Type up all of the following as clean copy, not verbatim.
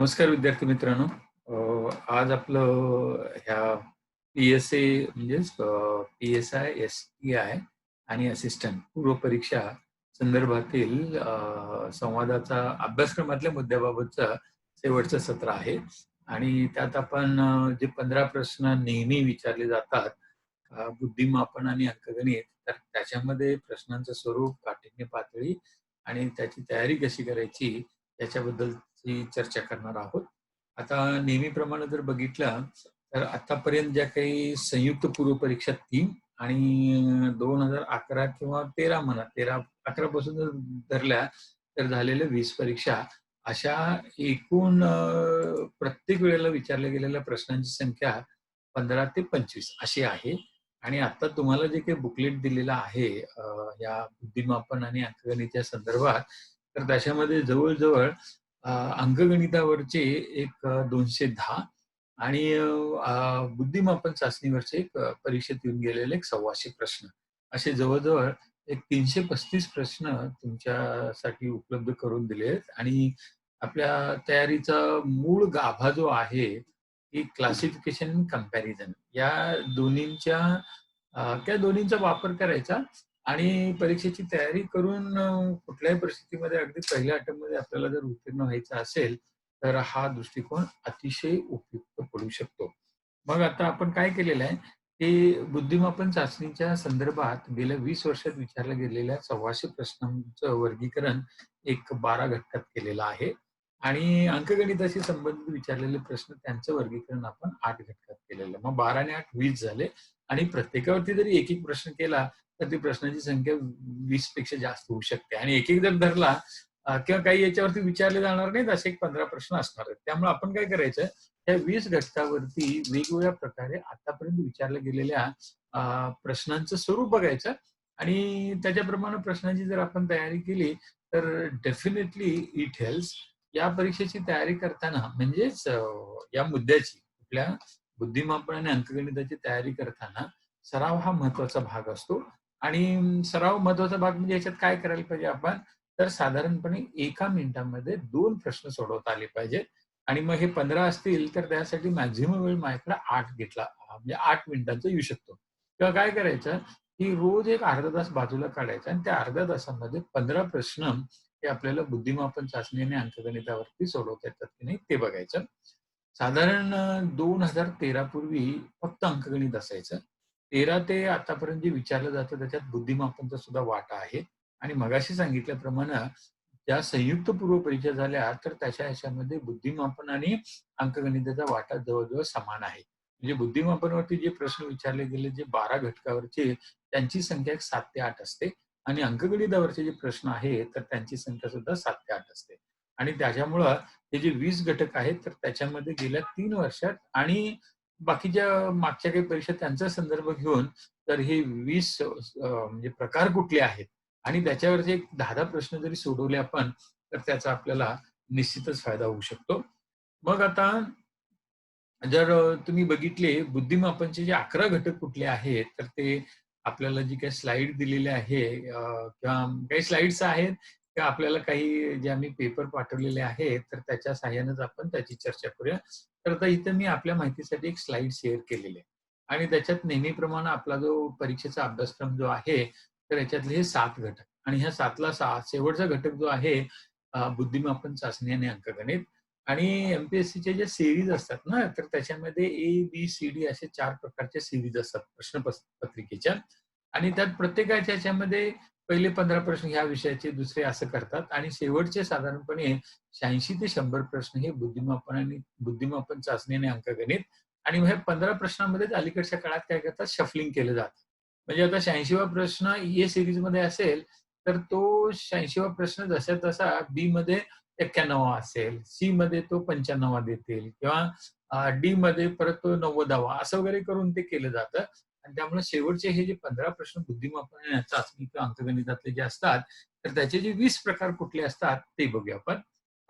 नमस्कार विद्यार्थी मित्रांनो. आज आपलं ह्या पी-एस-ए म्हणजेच पी-एस-आय, एस-टी-आय आणि असिस्टंट पूर्व परीक्षा संदर्भातील संवादाचा अभ्यासक्रमातल्या मुद्द्याबाबतचं शेवटचं सत्र आहे. आणि त्यात आपण जे 15 प्रश्न नेहमी विचारले जातात, बुद्धिमापन आणि अंकगणित, तर त्याच्यामध्ये प्रश्नांचं स्वरूप, काठिण्य पातळी आणि त्याची तयारी कशी करायची याच्याबद्दलची चर्चा करणार आहोत. आता नेहमीप्रमाणे जर बघितलं तर आतापर्यंत ज्या काही संयुक्त पूर्व परीक्षा 3 आणि 2011 किंवा 13 म्हणा, 13-11 पासून जर धरल्या तर झालेल्या 20 परीक्षा, अशा एकूण प्रत्येक वेळेला विचारल्या गेलेल्या प्रश्नांची संख्या 15 ते 25 अशी आहे. आणि आता तुम्हाला जे काही बुकलेट दिलेलं आहे या बुद्धिमापन आणि अंकगणिताच्या संदर्भात, तर त्याच्यामध्ये जवळ-जवळ अंकगणितावरचे एक 210 आणि बुद्धिमापन चाचणीवरचे एक परीक्षेत येऊन गेलेले एक 125 प्रश्न, असे जवळ-जवळ एक 335 प्रश्न तुमच्यासाठी उपलब्ध करून दिले आहेत. आणि आपल्या तयारीचा मूळ गाभा जो आहे, की क्लासिफिकेशन अँड कंपॅरिझन, या दोन्हींच्या त्या दोन्हींचा वापर करायचा आणि परीक्षेची तयारी करून कुठल्याही परिस्थितीमध्ये अगदी पहिल्या अटेम्प्टमध्ये आपल्याला जर उत्तीर्ण व्हायचं असेल, तर हा दृष्टिकोन अतिशय उपयुक्त पडू शकतो. मग आता आपण काय केलेलं आहे, की बुद्धिमापन चाचणीच्या संदर्भात गेल्या 20 वर्षात विचारल्या गेलेल्या 125 प्रश्नांचं वर्गीकरण एक 12 घटकात केलेलं आहे. आणि अंकगणिताशी संबंधित विचारलेले प्रश्न त्यांचं वर्गीकरण आपण 8 घटकात केलेलं आहे. मग 12 आणि 8 20 झाले. आणि प्रत्येकावरती जरी एक-एक प्रश्न केला, तर ती प्रश्नांची संख्या 20 पेक्षा जास्त होऊ शकते. आणि एक-एक जर धरला किंवा काही याच्यावरती विचारले जाणार नाहीत, असे एक 15 प्रश्न असणार आहेत. त्यामुळे आपण काय करायचं, त्या 20 घटकावरती वेगवेगळ्या प्रकारे आतापर्यंत विचारल्या गेलेल्या प्रश्नांचं स्वरूप बघायचं आणि त्याच्याप्रमाणे प्रश्नांची जर आपण तयारी केली, तर डेफिनेटली इट हेल्प्स. या परीक्षेची तयारी करताना म्हणजेच या मुद्द्याची, कुठल्या बुद्धिमापन आणि अंकगणिताची तयारी करताना सराव हा महत्वाचा भाग असतो. आणि सराव महत्वाचा भाग म्हणजे याच्यात काय करायला पाहिजे आपण, तर साधारणपणे 1 मिनिटामध्ये 2 प्रश्न सोडवता आले पाहिजेत. आणि मग हे 15 असतील तर त्यासाठी मॅक्झिमम वेळ माझ्याकडे 8 घेतला, म्हणजे 8 मिनिटांचा येऊ शकतो. तेव्हा काय करायचं, की रोज एक अर्धा तास बाजूला काढायचा आणि त्या अर्ध्या तासामध्ये 15 प्रश्न हे आपल्याला बुद्धिमापन चाचणी आणि अंकगणितावरती सोडवता येतात की नाही ते बघायचं. साधारण 2013 पूर्वी फक्त अंकगणित असायचं. 13 ते आतापर्यंत जे विचारलं जातं त्याच्यात बुद्धिमापनचा सुद्धा वाटा आहे. आणि मगाशी सांगितल्याप्रमाणे ज्या संयुक्त पूर्व परीक्षा झाल्या, तर त्याच्या ह्याच्यामध्ये बुद्धिमापन आणि अंकगणिताचा वाटा जवळ-जवळ समान आहे. म्हणजे बुद्धिमापनावरती जे प्रश्न विचारले गेले, जे 12 घटकावरचे, त्यांची संख्या 7 ते 8 असते. आणि अंकगणितावरचे जे प्रश्न आहेत, तर त्यांची संख्या सुद्धा 7 ते 8 असते. आणि त्याच्यामुळं हे जे 20 घटक आहेत, तर त्याच्यामध्ये गेल्या 3 वर्षात आणि बाकीच्या मागच्या काही परीक्षा त्यांचा संदर्भ घेऊन, तर हे 20 म्हणजे प्रकार कुठले आहेत आणि त्याच्यावरचे एक 10-10 प्रश्न जरी सोडवले आपण, तर त्याचा आपल्याला निश्चितच फायदा होऊ शकतो. मग आता जर तुम्ही बघितले बुद्धिमापनचे जे 11 घटक कुठले आहेत, तर ते आपल्याला जी काही स्लाईड दिलेली आहे किंवा काही स्लाईड्स आहेत, किंवा आपल्याला काही जे आम्ही पेपर पाठवलेले आहेत, तर त्याच्या सहाय्यानेच आपण त्याची चर्चा करूया. तर आता इथं मी आपल्या माहितीसाठी एक स्लाईड शेअर केलेली आहे. आणि त्याच्यात नेहमीप्रमाणे आपला जो परीक्षेचा अभ्यासक्रम जो आहे, तर याच्यातले हे 7 घटक आणि ह्या 7ला शेवटचा घटक जो आहे बुद्धिमापन चाचणी आणि अंकगणित. आणि एम-पी-एस-सीच्या ज्या सीरीज असतात ना, तर त्याच्यामध्ये ए, बी, सी-डी असे 4 प्रकारच्या सीरीज असतात पत्रिकेच्या. आणि त्यात प्रत्येकाच्या ह्याच्यामध्ये पहिले 15 प्रश्न ह्या विषयाचे, दुसरे असं करतात आणि शेवटचे साधारणपणे 86 ते 100 प्रश्न हे बुद्धिमापन चाचणी आणि अंकगणित. आणि मग ह्या 15 प्रश्नांमध्येच अलीकडच्या काळात काय करतात, शफलिंग केलं जातं. म्हणजे आता 86वा प्रश्न ए सीरीजमध्ये असेल, तर तो 86वा प्रश्न जसा तसा बी मध्ये 91वा असेल, सी मध्ये तो 95वा देतील किंवा डी मध्ये परत तो 90वा असं वगैरे करून ते केलं जातं. आणि त्यामुळे शेवटचे हे जे 15 प्रश्न बुद्धिमापन आणि चाचणी किंवा अंकगणितातले जे असतात, तर त्याचे जे 20 प्रकार कुठले असतात ते बघूया आपण.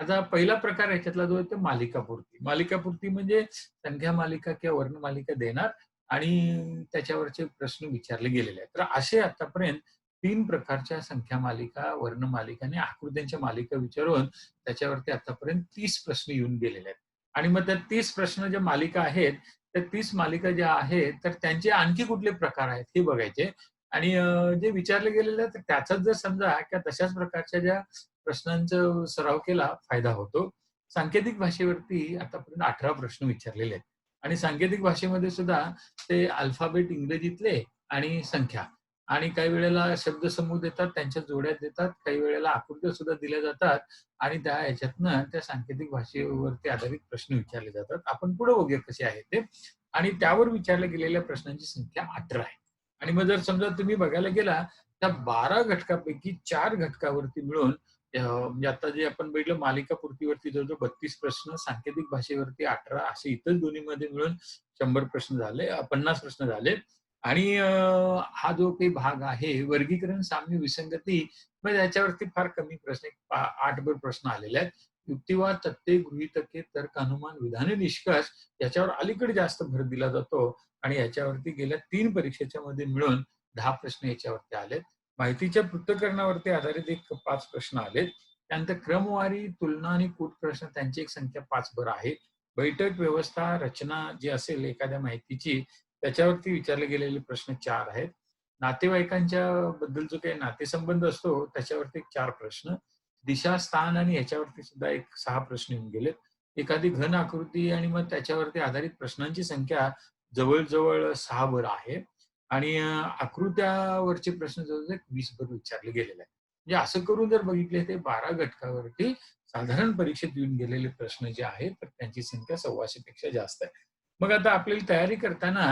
आता पहिला प्रकार याच्यातला जो आहे तो मालिकापूर्ती. मालिकापूर्ती म्हणजे संख्या मालिका किंवा वर्णमालिका देणार आणि त्याच्यावरचे प्रश्न विचारले गेलेले आहेत. तर असे आतापर्यंत 3 प्रकारच्या संख्या मालिका, वर्ण मालिका आणि आकृत्यांच्या मालिका विचारून त्याच्यावरती आतापर्यंत 30 प्रश्न येऊन गेलेले आहेत. आणि मग त्या 30 प्रश्न ज्या मालिका आहेत, त्या 30 मालिका ज्या आहेत, तर त्यांचे आणखी कुठले प्रकार आहेत हे बघायचे. आणि जे विचारले गेलेले आहेत त्याचाच जर समजा किंवा तशाच प्रकारच्या ज्या प्रश्नांचा सराव केला फायदा होतो. सांकेतिक भाषेवरती आतापर्यंत 18 प्रश्न विचारलेले आहेत. आणि सांकेतिक भाषेमध्ये सुद्धा ते अल्फाबेट इंग्रजीतले आणि संख्या आणि काही वेळेला शब्दसमूह देतात, त्यांच्या जोड्या देतात, काही वेळेला आकृत्या सुद्धा दिल्या जातात आणि त्या ह्याच्यातनं त्या सांकेतिक भाषेवरती आधारित प्रश्न विचारले जातात. आपण पुढे बघूया कसे आहे ते. आणि त्यावर विचारल्या गेलेल्या प्रश्नांची संख्या 18 आहे. आणि मग जर समजा तुम्ही बघायला गेला, त्या 12 घटकापैकी 4 घटकावरती मिळून म्हणजे आता जे आपण बघितलं मालिका पूर्तीवरती जवळजवळ 32 प्रश्न, सांकेतिक भाषेवरती 18 असे इतर दोन्हीमध्ये मिळून 100 प्रश्न झाले, 50 प्रश्न झाले. आणि हा जो काही भाग आहे वर्गीकरण, साम्य, विसंगती, मग याच्यावरती फार कमी प्रश्न, 8भर प्रश्न आलेले आहेत. युक्तिवाद, तथ्ये, गृहीतके, तर्क, अनुमान, विधाने, निष्कर्ष याच्यावर अलीकडे जास्त भर दिला जातो आणि याच्यावरती गेल्या 3 परीक्षेच्या मध्ये मिळून 10 प्रश्न याच्यावरती आलेत. माहितीच्या पृथक्करणावरती आधारित एक 5 प्रश्न आलेत. त्यानंतर क्रमवारी, तुलना आणि कूट प्रश्न त्यांची एक संख्या 5 भर आहे. बैठक, व्यवस्था, रचना जी असेल एखाद्या माहितीची त्याच्यावरती विचारले गेलेले प्रश्न 4 आहेत. नातेवाईकांच्या बद्दल जो काही नातेसंबंध असतो त्याच्यावरती 4 प्रश्न. दिशा, स्थान आणि याच्यावरती सुद्धा एक 6 प्रश्न येऊन गेलेत. एखादी घन आकृती आणि मग त्याच्यावरती आधारित प्रश्नांची संख्या जवळ-जवळ 6 भर आहे. आणि आकृत्यावरचे प्रश्न जवळ-जवळ 20 भर विचारले गेलेले आहेत. म्हणजे असं करून जर बघितले ते 12 घटकावरती साधारण परीक्षेत येऊन गेलेले प्रश्न जे आहेत तर त्यांची संख्या 125 पेक्षा जास्त आहे. मग आता आपल्याला तयारी करताना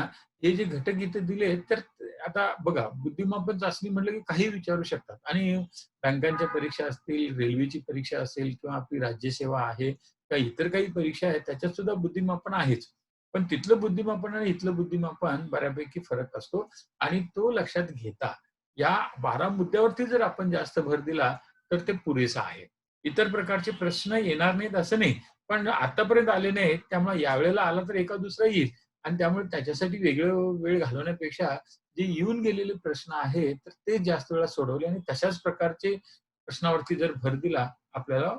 हे जे घटक इथे दिले तर आता बघा बुद्धिमापन चाचणी म्हटलं की काही विचारू शकतात आणि बँकांच्या परीक्षा असतील, रेल्वेची परीक्षा असेल किंवा आपली राज्यसेवा आहे किंवा इतर काही परीक्षा आहेत त्याच्यात सुद्धा बुद्धिमापन आहेच. पण तिथलं बुद्धिमापन आणि इथलं बुद्धिमापन बऱ्यापैकी फरक असतो आणि तो लक्षात घेता या 12 मुद्द्यावरती जर आपण जास्त भर दिला तर ते पुरेसं आहे. इतर प्रकारचे प्रश्न येणार नाहीत असं नाही, पण आतापर्यंत आले नाहीत त्यामुळे यावेळेला आला तर एका दुसरा येईल आणि त्यामुळे त्याच्यासाठी वेगळं वेळ घालवण्यापेक्षा जे येऊन गेलेले प्रश्न आहेत तर ते जास्त वेळा सोडवले आणि तशाच प्रकारचे प्रश्नावरती जर भर दिला आपल्याला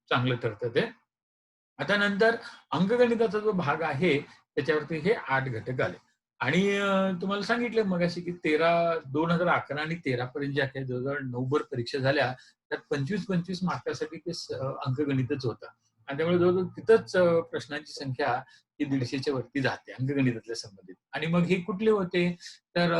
चांगलं ठरतं ते. आता नंतर अंकगणिताचा जो भाग आहे त्याच्यावरती हे 8 घटक आले. आणि तुम्हाला सांगितलं मगाशी की 2011 आणि 13 पर्यंत ज्या काही जवळ-जवळ 9 भर परीक्षा झाल्या, त्यात 25-25 मार्कासाठी ते अंकगणितच होतं. आणि त्यामुळे जवळ-जवळ तिथंच प्रश्नांची संख्या ही 150च्या वरती जाते अंकगणितातल्या संबंधित. आणि मग हे कुठले होते? तर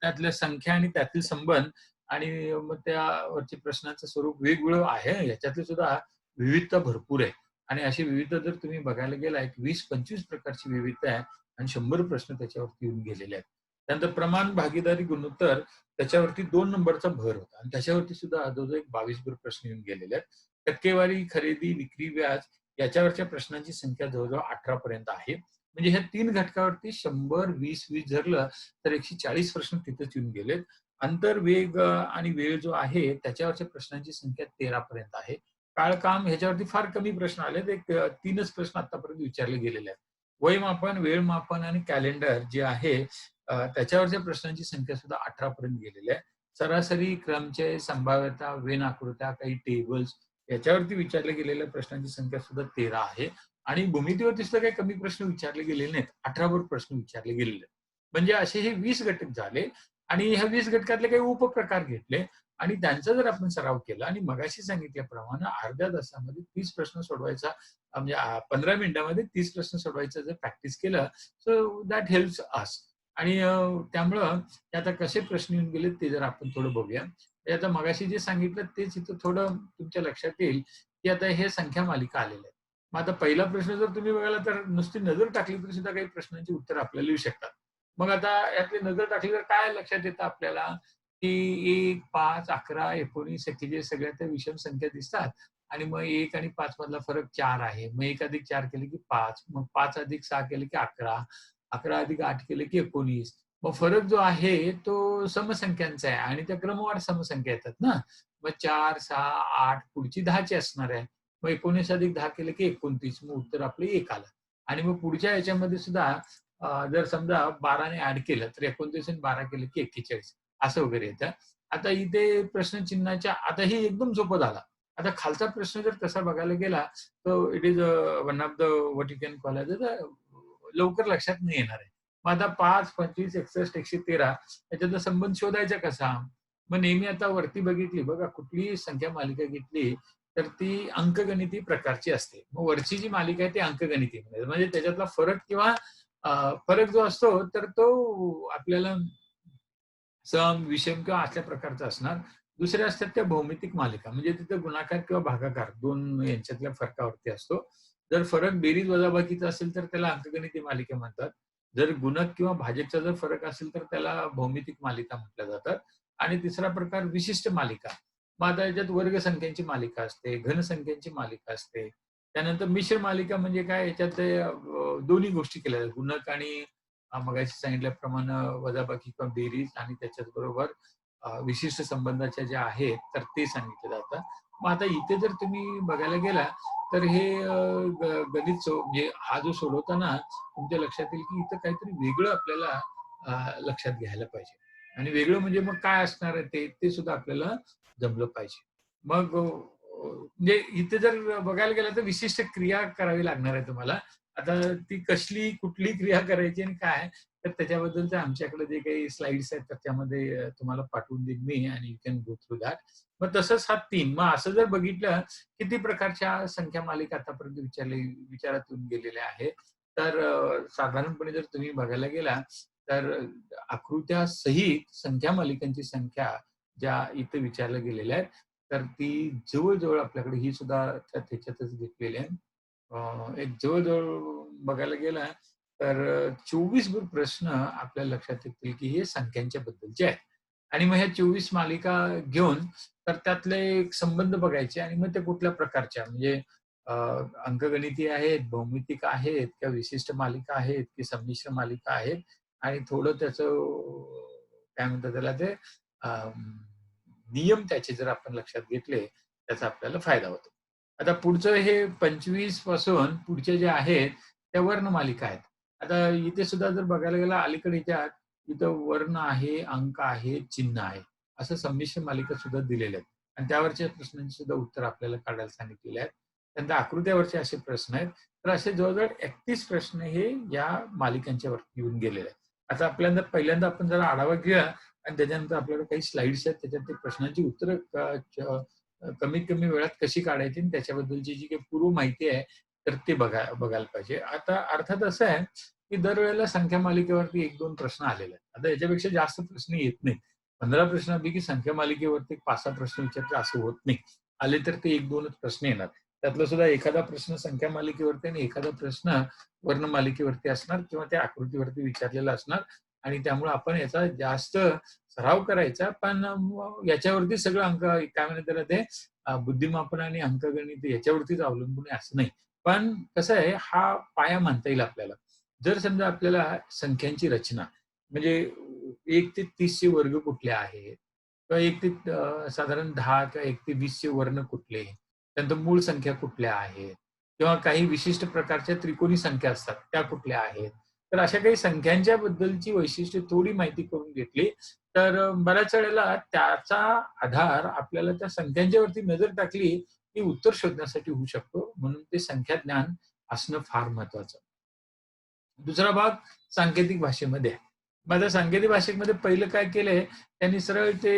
त्यातल्या संख्या आणि त्यातील संबंध आणि मग त्यावरचे प्रश्नांचं स्वरूप वेगवेगळं आहे. याच्यातली सुद्धा विविधता भरपूर आहे. आणि अशी विविधता जर तुम्ही बघायला गेला एक 20-25 प्रकारची विविधता आहे आणि 100 प्रश्न त्याच्यावरती येऊन गेलेले आहेत. त्यानंतर प्रमाण, भागीदारी, गुणोत्तर त्याच्यावरती 2 नंबरचा भर होता आणि त्याच्यावरती सुद्धा जवळजवळ एक 22 भर प्रश्न येऊन गेलेले आहेत. टक्केवारी, खरेदी, विक्री, व्याज याच्यावरच्या प्रश्नांची संख्या जवळजवळ 18 पर्यंत आहे. म्हणजे ह्या 3 घटकावरती 100, 20 धरलं तर 140 प्रश्न तिथेच येऊन गेलेत. अंतर, वेग आणि वेळ जो आहे त्याच्यावरच्या प्रश्नांची संख्या 13 पर्यंत आहे. काळ, काम ह्याच्यावरती फार कमी प्रश्न आलेत. एक 3च प्रश्न आतापर्यंत विचारले गेलेले आहेत. वयमापन, वेळमापन आणि कॅलेंडर जे आहे त्याच्यावरच्या प्रश्नांची संख्या सुद्धा 18 पर्यंत गेलेली आहे. सरासरी, क्रमचय, संभाव्यता, वेन आकृत्या, काही टेबल्स याच्यावरती विचारल्या गेलेल्या प्रश्नांची संख्या सुद्धा 13 आहे. आणि भूमितीवरती सुद्धा काही कमी प्रश्न विचारले गेलेले नाहीत. 18 भर प्रश्न विचारले गेलेले आहेत. म्हणजे असे हे 20 घटक झाले आणि ह्या 20 घटकातले काही उपप्रकार घेतले आणि त्यांचा जर आपण सराव केला आणि मगाशी सांगितल्याप्रमाणे अर्ध्या तासामध्ये 30 प्रश्न सोडवायचा म्हणजे 15 मिनिटांमध्ये 30 प्रश्न सोडवायचं जर प्रॅक्टिस केलं सो दॅट हेल्प्स अस. आणि त्यामुळं ते आता कसे प्रश्न येऊन गेले ते जर आपण थोडं बघूया. ते आता मगाशी जे सांगितलं तेच इथं थोडं तुमच्या लक्षात येईल, की आता हे संख्या मालिका आलेल्या आहेत. मग आता पहिला प्रश्न जर तुम्ही बघायला तर नुसती नजर टाकली तरी सुद्धा काही प्रश्नांची उत्तर आपल्याला येऊ शकतात. मग आता यातली नजर टाकली तर काय लक्षात येतं आपल्याला, की 1, 5, 11, 19, 41 सगळ्या त्या विषम संख्या दिसतात आणि मग 1 आणि 5 मधला फरक 4 आहे. मग 1 अधिक 4 केले की 5, मग 5 अधिक 6 केले की 11, 11 अधिक 8 केले की 19. मग फरक जो आहे तो समसंख्यांचा आहे आणि त्या क्रमवार समसंख्या येतात ना. मग 4, 6, 8 पुढची 10ची असणार आहे. मग 19 अधिक 10 केले की 29. मग उत्तर आपलं 1 आलं. आणि मग पुढच्या ह्याच्यामध्ये सुद्धा जर समजा 12 ने ॲड केलं तर 29 आणि 12 केलं की 41 असं वगैरे येतं. आता इथे प्रश्नचिन्हाच्या आता हे एकदम सोपं झाला. आता खालचा प्रश्न जर तसा बघायला गेला, तर it is one of the what you can call as लवकर लक्षात नाही येणार आहे. मग आता 5, 25, 61, 113 याच्यातला संबंध शोधायचा कसा? मग नेहमी आता वरती बघितली बघा कुठलीही संख्या मालिका घेतली, तर ती अंकगणिती प्रकारची असते. मग वरची जी मालिका आहे ती अंकगणिती म्हणजे त्याच्यातला फरक किंवा फरक जो असतो तर तो आपल्याला सम, विषम किंवा अशा प्रकारचा असणार. दुसऱ्या असतात त्या भौमितिक मालिका म्हणजे तिथं गुणाकार किंवा भागाकार 2 यांच्यातल्या फरकावरती असतो. जर फरक बेरीज वजाबाकीचा असेल तर त्याला अंकगणिती मालिका म्हणतात. जर गुणक किंवा भाजकचा जर फरक असेल तर त्याला भौमितिक मालिका म्हटल्या जातात. आणि तिसरा प्रकार विशिष्ट मालिका. मग आता याच्यात वर्ग संख्यांची मालिका असते, घन संख्यांची मालिका असते. त्यानंतर मिश्र मालिका म्हणजे काय याच्यात दोन्ही गोष्टी केल्या जातात. गुणक आणि मगाशी सांगितल्याप्रमाणे वजाबाकी किंवा बेरीज आणि त्याच्याच बरोबर विशिष्ट संबंधाच्या ज्या आहेत तर ते सांगितलं जातं. मग आता इथे जर तुम्ही बघायला गेला तर हे गणित म्हणजे हा जो सोडवताना तुमच्या लक्षात येईल की इथं काहीतरी वेगळं आपल्याला लक्षात घ्यायला पाहिजे. आणि वेगळं म्हणजे मग काय असणार आहे ते सुद्धा आपल्याला जमलं पाहिजे. मग म्हणजे इथे जर बघायला गेलं तर विशिष्ट क्रिया करावी लागणार आहे तुम्हाला. आता ती कसली, कुठली क्रिया करायची आणि काय, तर त्याच्याबद्दलचं आमच्याकडे जे काही स्लाइड्स आहेत त्याच्यामध्ये तुम्हाला पाठवून देईन मी आणि you can go through that. मग तसंच हा 3 मग असं जर बघितलं किती प्रकारच्या संख्या मालिका आतापर्यंत विचारात येऊन गेलेल्या आहेत. तर साधारणपणे जर तुम्ही बघायला गेला तर आकृत्या सहित संख्या मालिकांची संख्या ज्या इथे विचारल्या गेलेल्या आहेत, तर ती जवळ-जवळ आपल्याकडे ही सुद्धा त्याच्यातच घेतलेली आहे. एक जवळ-जवळ बघायला गेला तर 24 प्रश्न आपल्या लक्षात येतील, की हे संख्यांच्या बद्दलचे आहेत. आणि मग ह्या 24 मालिका घेऊन तर त्यातले एक संबंध बघायचे आणि मग ते कुठल्या प्रकारच्या म्हणजे अ, अंकगणिती आहेत, भौमितिक आहेत किंवा विशिष्ट मालिका आहेत, की संमिश्र मालिका आहेत आणि थोडं त्याचं काय म्हणतात त्याला ते नियम त्याचे जर आपण लक्षात घेतले, त्याचा आपल्याला फायदा होतो. आता पुढचं हे 25 पासून पुढचे जे आहेत, त्या वर्णमालिका आहेत. आता इथे सुद्धा जर बघायला गेलं अलीकडे ह्याच्यात इथं वर्ण आहे, अंक आहे, चिन्ह आहे. असं संमिश्र मालिका सुद्धा दिलेल्या आहेत. आणि त्यावरच्या प्रश्नांची सुद्धा उत्तर आपल्याला काढायला सांगितलेली आहेत. त्यानंतर आकृत्यावरचे असे प्रश्न आहेत. तर असे जवळ-जवळ 31 प्रश्न हे या मालिकांच्या वरती येऊन गेलेले आहेत. आता आपल्याला पहिल्यांदा आपण जरा आढावा घेऊया आणि त्याच्यानंतर आपल्याकडे काही स्लाइड्स आहेत त्याच्यात ते प्रश्नांची उत्तरं कमीत कमी वेळात कशी काढायची आणि त्याच्याबद्दलची जी काही पूर्व माहिती आहे, तर ते बघायला पाहिजे. आता अर्थात असं आहे, की दरवेळेला संख्या मालिकेवरती 1-2 प्रश्न आलेले आहेत. आता याच्यापेक्षा जास्त प्रश्न येत नाहीत. 15 प्रश्न आले की संख्या मालिकेवरती 5-6 प्रश्न विचारले असं होत नाही. आले तर ते 1-2च प्रश्न येणार. त्यातला सुद्धा एखादा प्रश्न संख्या मालिकेवरती आणि एखादा प्रश्न वर्ण मालिकेवरती असणार किंवा त्या आकृतीवरती विचारलेला असणार आणि त्यामुळे आपण याचा जास्त सराव करायचा. पण याच्यावरती सगळं अंक काय म्हणतात त्याला ते बुद्धिमापन आणि अंकगणित याच्यावरतीच अवलंबून आहे असं नाही. पण कसं आहे हा पाया मानता येईल आपल्याला. जर समजा आपल्याला संख्यांची रचना म्हणजे 1 ते 30 चे वर्ग कुठले आहेत? किंवा 1 ते साधारण 10 किंवा 1 ते 20 चे वर्ण कुठले? त्यानंतर मूळ संख्या कुठल्या आहेत? किंवा काही विशिष्ट प्रकारच्या त्रिकोणी संख्या असतात, त्या कुठल्या आहेत? तर अशा काही संख्यांच्या बद्दलची वैशिष्ट्ये थोडी माहिती करून घेतली, तर बऱ्याच वेळेला त्याचा आधार आपल्याला त्या संख्यांच्या वरती नजर टाकली, की उत्तर शोधण्यासाठी होऊ शकतो. म्हणून ते संख्या ज्ञान असणं फार महत्वाचं. दुसरा भाग सांकेतिक भाषेमध्ये आहे. मग आता सांकेतिक भाषेमध्ये पहिलं काय केलंय, त्यांनी सरळ ते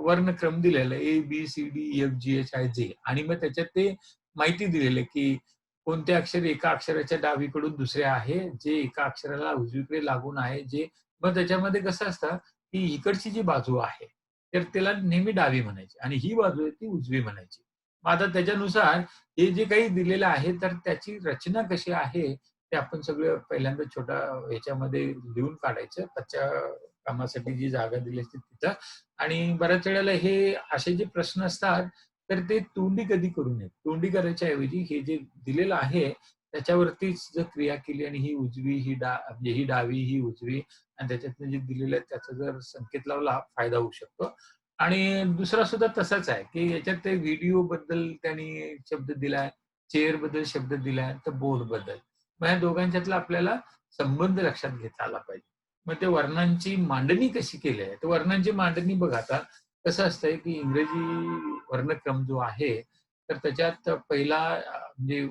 वर्णक्रम दिलेला आहे. A, B, C, D, F, G, H, I, J आणि मग त्याच्यात ते माहिती दिलेली आहे, की कोणते अक्षर एका अक्षराच्या डावीकडून दुसरे आहे, जे एका अक्षराला उजवीकडे लागून आहे, जे मग त्याच्यामध्ये कसं असतं, की इकडची जी बाजू आहे, तर त्याला नेहमी डावी म्हणायची आणि ही बाजू आहे ती उजवी म्हणायची. मग आता त्याच्यानुसार हे जे काही दिलेलं आहे, तर त्याची रचना कशी आहे, ते आपण सगळं पहिल्यांदा छोट्या ह्याच्यामध्ये लिहून काढायचं. कच्च्या कामासाठी जी जागा दिली असते तिथं आणि बऱ्याच वेळेला हे असे जे प्रश्न असतात, तर ते तोंडी कधी करू नयेत. तोंडी करायच्या ऐवजी हे जे दिलेलं आहे, त्याच्यावरतीच जर क्रिया केली आणि ही उजवी, म्हणजे ही डावी, ही उजवी आणि त्याच्यातनं जे दिलेलं आहे त्याचा जर संकेत लावला, फायदा होऊ शकतो. आणि दुसरा सुद्धा तसाच आहे, की याच्यात ते व्हिडिओबद्दल त्यांनी शब्द दिलाय, चेअरबद्दल शब्द दिलाय, तर बोर्डबद्दल. मग या दोघांच्यातला आपल्याला संबंध लक्षात घेता आला पाहिजे. मग ते वर्णांची मांडणी कशी केली आहे? तर वर्णांची मांडणी बघा आता कसं असतंय, की इंग्रजी वर्णक्रम जो आहे, तर त्याच्यात पहिला म्हणजे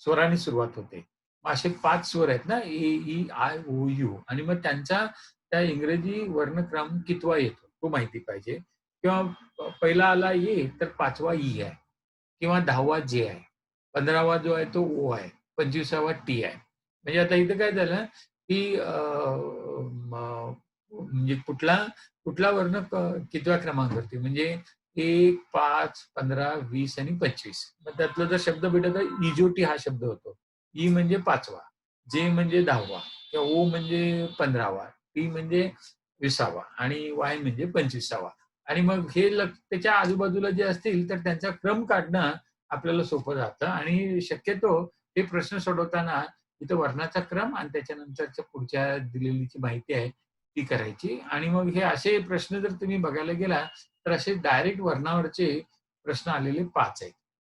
स्वराने सुरुवात होते. मग असे 5 स्वर आहेत ना, ए, ई, आय, ओ, यू आणि मग त्यांचा त्या इंग्रजी वर्णक्रम कितवा येतो, तो माहिती पाहिजे किंवा पहिला आला ए, तर 5वा ई आहे किंवा 10वा जे आहे. 15वा जो आहे तो ओ आहे. 25वा टी आहे. म्हणजे आता इथं काय झालं, की म्हणजे कुठला कुठला वर्ण कितव्या क्रमांकावरती म्हणजे 1, 5, 15, 20 आणि 25. मग त्यातला जर शब्द भेटला तर इजोटी हा शब्द होतो. ई म्हणजे 5वा, जे म्हणजे 10वा किंवा ओ म्हणजे 15वा, टी म्हणजे 20वा आणि वाय म्हणजे 25वा. आणि मग हे त्याच्या आजूबाजूला जे असतील तर त्यांचा क्रम काढणं आपल्याला सोपं जातं आणि शक्यतो हे प्रश्न सोडवताना इथं वर्णाचा क्रम आणि त्याच्यानंतरच्या पुढच्या दिलेली जी माहिती आहे ती करायची आणि मग हे असे प्रश्न जर तुम्ही बघायला गेला तर असे डायरेक्ट वर्णावरचे प्रश्न आलेले 5 आहेत.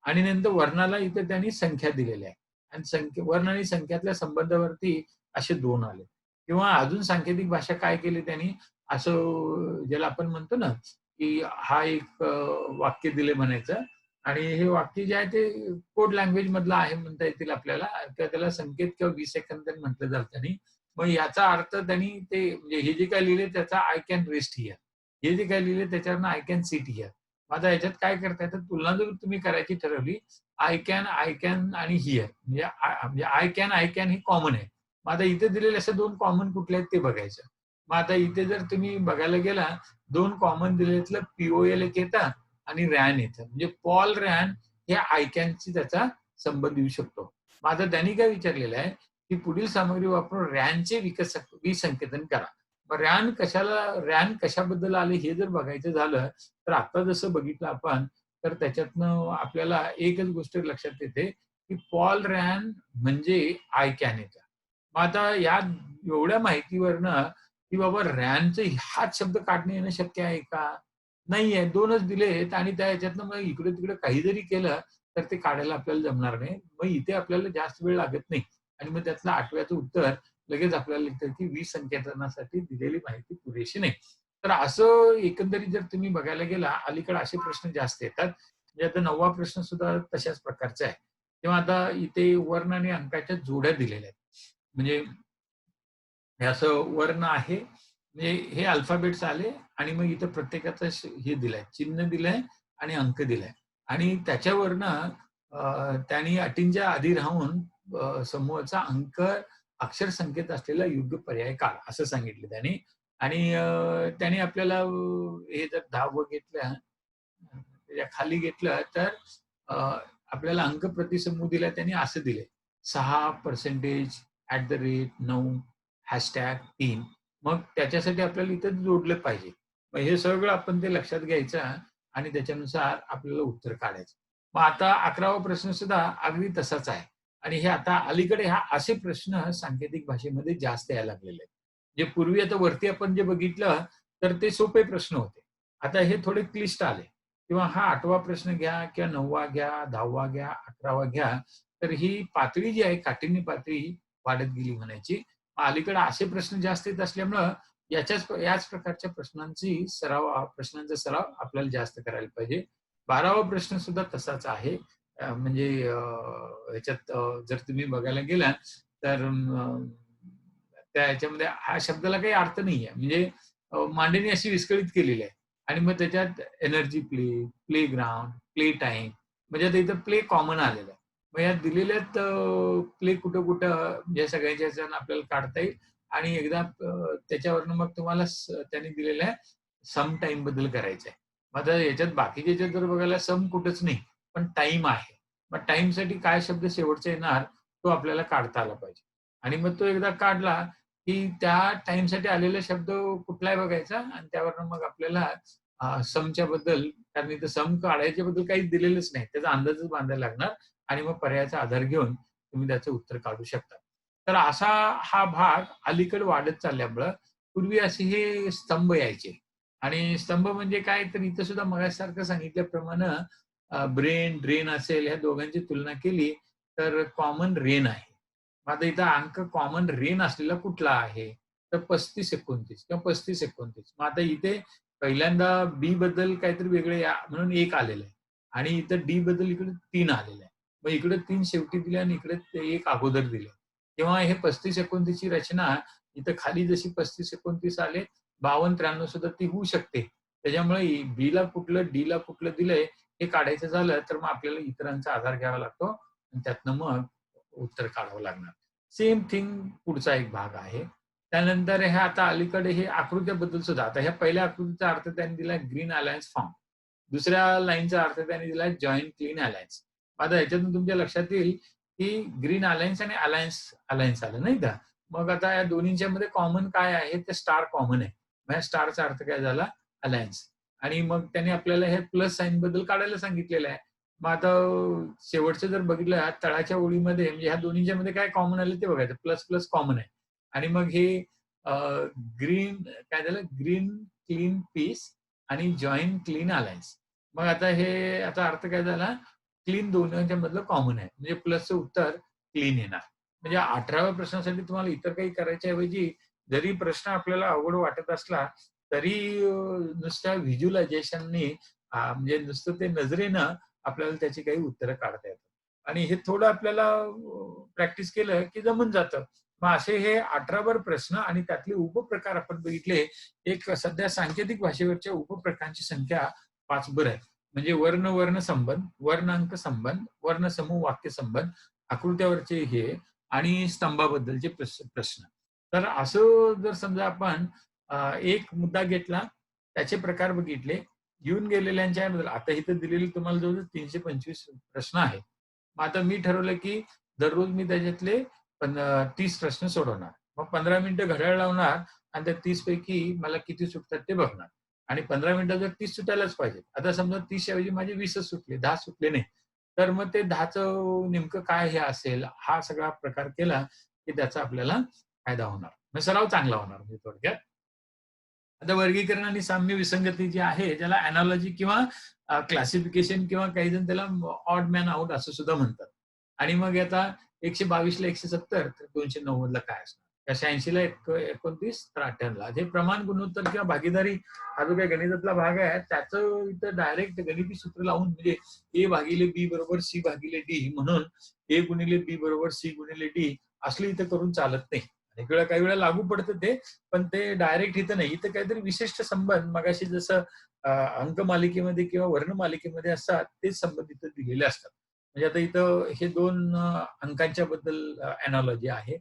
आणि नंतर वर्णाला इथे त्यांनी संख्या दिलेल्या आहे आणि वर्ण आणि संख्यातल्या संबंधावरती असे 2 आले किंवा अजून सांकेतिक भाषा काय केली त्यांनी असं ज्याला आपण म्हणतो ना, की हा एक वाक्य दिले म्हणायचं आणि हे वाक्य जे आहे ते कोड लँग्वेज मधलं आहे म्हणता येतील आपल्याला किंवा त्याला संकेत किंवा विसेकंदन म्हटलं जातं आणि मग याचा अर्थ त्यांनी ते म्हणजे हे जे काही लिहिले त्याचा आय कॅन रेस्ट हिअर. हे जे काही लिहिले त्याच्यावरनं आय कॅन सिट हिअर. मग आता याच्यात काय करता येतं तुलना जर तुम्ही करायची ठरवली आय कॅन आणि हिअर म्हणजे आय कॅन हे कॉमन आहे. मग आता इथे दिलेले असे 2 कॉमन कुठले आहेत ते बघायचं. मग आता इथे जर तुम्ही बघायला गेला 2 कॉमन दिलेतलं पी-ओ-एल एक येतं आणि रॅन येतं. म्हणजे पॉल रॅन हे आय कॅनशी त्याचा संबंध येऊ शकतो. मग आता त्यांनी काय विचारलेलं आहे, की पुढील सामग्री वापरून रॅनचे विसंकेतन करा. मग रॅन कशाबद्दल आले हे जर बघायचं झालं, तर आता जसं बघितलं आपण, तर त्याच्यातनं आपल्याला एकच गोष्ट लक्षात येते, की पॉल रॅन म्हणजे आय कॅन येतं. मग आता या एवढ्या माहितीवरनं, की बाबा रॅनचं हाच शब्द काढणं येणं शक्य आहे का? नाहीये. 2च दिलेत आणि त्या ह्याच्यातनं मग इकडे-तिकडे काही जरी केलं, तर ते काढायला आपल्याला जमणार नाही. मग इथे आपल्याला जास्त वेळ लागत नाही आणि मग त्यातलं 8व्याचं उत्तर लगेच आपल्याला लिहिता की विसंकेतनासाठी दिलेली माहिती पुरेशी नाही. तर असं एकंदरीत जर तुम्ही बघायला गेला, अलीकडे असे प्रश्न जास्त येतात. म्हणजे आता 9वा प्रश्न सुद्धा तशाच प्रकारचा आहे. किंवा आता इथे वर्ण आणि अंकाच्या जोड्या दिलेल्या आहेत. म्हणजे हे असं वर्ण आहे, म्हणजे हे अल्फाबेट्स आले आणि मग इथं प्रत्येकाचं हे दिलंय, चिन्ह दिलंय आणि अंक दिलाय आणि त्याच्यावरनं त्यांनी अटींच्या आधी राहून समूहाचा अंक, अक्षर संकेत असलेला योग्य पर्याय काढा, असं सांगितलं त्याने आणि त्याने आपल्याला हे जर 10व घेतलं, त्याच्या खाली घेतलं तर अ, आपल्याला अंक प्रतिसमूह दिला त्यांनी असं दिलंय 6% @ 9 #3 मग त्याच्यासाठी आपल्याला इथं जोडलं पाहिजे. मग हे सगळं आपण ते लक्षात घ्यायचं आणि त्याच्यानुसार आपल्याला उत्तर काढायचं. मग आता 11वा प्रश्न सुद्धा अगदी तसाच आहे आणि हे आता अलीकडे असे प्रश्न सांकेतिक भाषेमध्ये जास्त यायला लागलेले आहेत. जे पूर्वी आता वरती आपण जे बघितलं तर ते सोपे प्रश्न होते. आता हे थोडे क्लिष्ट आले किंवा हा 8वा प्रश्न घ्या किंवा 9वा घ्या, 10वा घ्या, 11वा घ्या, तर ही पातळी जी आहे काठिण्य पातळी वाढत गेली म्हणायची. अलीकडे असे प्रश्न जास्त येत असल्यामुळं याच प्रकारच्या प्रश्नांचा सराव आपल्याला जास्त करायला पाहिजे. 12वा प्रश्न सुद्धा तसाच आहे. म्हणजे ह्याच्यात जर तुम्ही बघायला गेला तर त्या ह्याच्यामध्ये हा शब्दाला काही अर्थ नाहीये. म्हणजे मांडणी अशी विस्कळीत केलेली आहे आणि मग त्याच्यात energy play, playground, play time म्हणजे आता इथं प्ले कॉमन आलेलं आहे. मग या दिलेल्यात प्ले कुठं-कुठं या सगळ्यांच्या ह्याच्यानं आपल्याला काढता येईल आणि एकदा त्याच्यावरनं मग तुम्हाला त्यांनी दिलेल्या सम टाईम बद्दल करायचं आहे. मग आता याच्यात बाकीच्या ह्याच्यात जर बघायला सम कुठंच नाही, पण टाईम आहे. मग टाईमसाठी काय शब्द शेवटचा येणार तो आपल्याला काढता आला पाहिजे आणि मग तो एकदा काढला, की त्या टाईमसाठी आलेला शब्द कुठला आहे बघायचा आणि त्यावरनं मग आपल्याला समच्या बद्दल कारण इथं सम काढायच्या बद्दल काहीच दिलेलंच नाही. त्याचा अंदाजच बांधायला लागणार आणि मग पर्यायाचा आधार घेऊन तुम्ही त्याचं उत्तर काढू शकता. तर असा हा भाग अलीकडे वाढत चालल्यामुळं पूर्वी असे हे स्तंभ यायचे आणि स्तंभ म्हणजे काय तर इथं सुद्धा मगाचसारखं सांगितल्याप्रमाणे ब्रेन, ड्रेन असेल ह्या दोघांची तुलना केली तर कॉमन रेन आहे. मग आता इथं अंक कॉमन रेन असलेला कुठला आहे? तर 35-29 किंवा 35-29. मग आता इथे पहिल्यांदा बी बद्दल काहीतरी वेगळे म्हणून 1 आलेलं आहे आणि इथं डी बद्दल इकडे 3 आलेलं आहे. मग इकडे 3 शेवटी दिले आणि इकडे 1 अगोदर दिले. तेव्हा हे 35-29 ची रचना इथं खाली जशी 35-29 आले, 52-93 सुद्धा ती होऊ शकते. त्याच्यामुळे बीला कुठलं, डीला कुठलं दिलंय हे काढायचं झालं, तर मग आपल्याला इतरांचा आधार घ्यावा लागतो आणि त्यातनं मग उत्तर काढावं लागणार. सेम थिंग पुढचा एक भाग आहे. त्यानंतर हे आता अलीकडे हे आकृत्याबद्दल सुद्धा आता ह्या पहिल्या आकृतीचा अर्थ त्यांनी दिलाय ग्रीन अलायन्स फॉर्म. दुसऱ्या लाईनचा अर्थ त्यांनी दिलाय जॉईंट क्लीन अलायन्स. आता ह्याच्यातून तुमच्या लक्षात येईल की ग्रीन अलायन्स आणि अलायन्स अलायन्स आलं नाही का? मग आता या दोन्हींच्या मध्ये कॉमन काय आहे? ते स्टार कॉमन आहे. मग या स्टारचा अर्थ काय झाला? अलायन्स. आणि मग त्यांनी आपल्याला हे प्लस साइन बद्दल काढायला सांगितलेलं आहे. मग आता शेवटचं जर बघितलं तळाच्या ओळीमध्ये म्हणजे ह्या दोन्हीच्या मध्ये काय कॉमन आलं ते बघायचं. प्लस प्लस कॉमन आहे. आणि मग हे ग्रीन काय झालं? ग्रीन क्लीन पीस आणि जॉईंट क्लीन अलायन्स. मग आता हे आता अर्थ काय झाला? क्लीन दोन्हीच्या मधलं कॉमन आहे. म्हणजे प्लसचं उत्तर क्लीन येणार. म्हणजे 18व्या प्रश्नासाठी तुम्हाला इतर काही करायच्या ऐवजी जरी प्रश्न आपल्याला अवघड वाटत असला तरी नुसत्या व्हिज्युअलायझेशननी म्हणजे नुसतं ते नजरेनं आपल्याला त्याची काही उत्तरं काढता येतात. आणि हे थोडं आपल्याला प्रॅक्टिस केलं की जमून जातं. मग असे हे 18 प्रश्न आणि त्यातले उपप्रकार आपण बघितले. एक सध्या सांकेतिक भाषेवरच्या उपप्रकारांची संख्या 5 आहे. म्हणजे वर्ण वर्ण संबंध, वर्णांक संबंध, वर्णसमूह वाक्य संबंध, आकृत्यावरचे हे आणि स्तंभाबद्दलचे प्रश्न. तर असं जर समजा आपण एक मुद्दा घेतला, त्याचे प्रकार बघितले, येऊन गेलेल्यांच्या आता इथं दिलेले तुम्हाला जवळ 325 प्रश्न आहेत. मग आता मी ठरवलं की दररोज मी त्याच्यातले 30 प्रश्न सोडवणार. मग 15 मिनिटं घड्याळ लावणार आणि त्या 30 पैकी मला किती सुटतात ते बघणार. आणि 15 मिनिटात जर 30 सुटायलाच पाहिजे. आता समजा 30 ऐवजी माझे 20च सुटले, 10 सुटले नाही. तर मग ते 10चं नेमकं काय हे असेल, हा सगळा प्रकार केला की त्याचा आपल्याला फायदा होणार. मग सराव चांगला होणार म्हणजे थोडक्यात. आता वर्गीकरण आणि साम्य विसंगती जी आहे, ज्याला अॅनालॉजी किंवा क्लासिफिकेशन किंवा काही जण त्याला ऑड मॅन आउट असं सुद्धा म्हणतात. आणि मग आता 122 ला 170 तर 290 ला काय असणार? 86 ला 29 तर 58 ला. हे प्रमाण गुणोत्तर किंवा भागीदारी हा जो काही गणितातला भाग आहे, त्याचं इथं डायरेक्ट गणिती सूत्र लावून म्हणजे ए भागिले बी बरोबर सी भागिले डी म्हणून ए गुणिले बी बरोबर सी गुणिले डी असलं इथं करून चालत नाही. काही वेळा लागू पडतं ते, पण ते डायरेक्ट इथं नाही. इथं काहीतरी विशिष्ट संबंध मगाशी जसं अंकमालिकेमध्ये किंवा वर्णमालिकेमध्ये असतात तेच संबंध इथं दिलेले असतात. म्हणजे आता इथं हे 2 अंकांच्या बद्दल अॅनालॉजी आहे.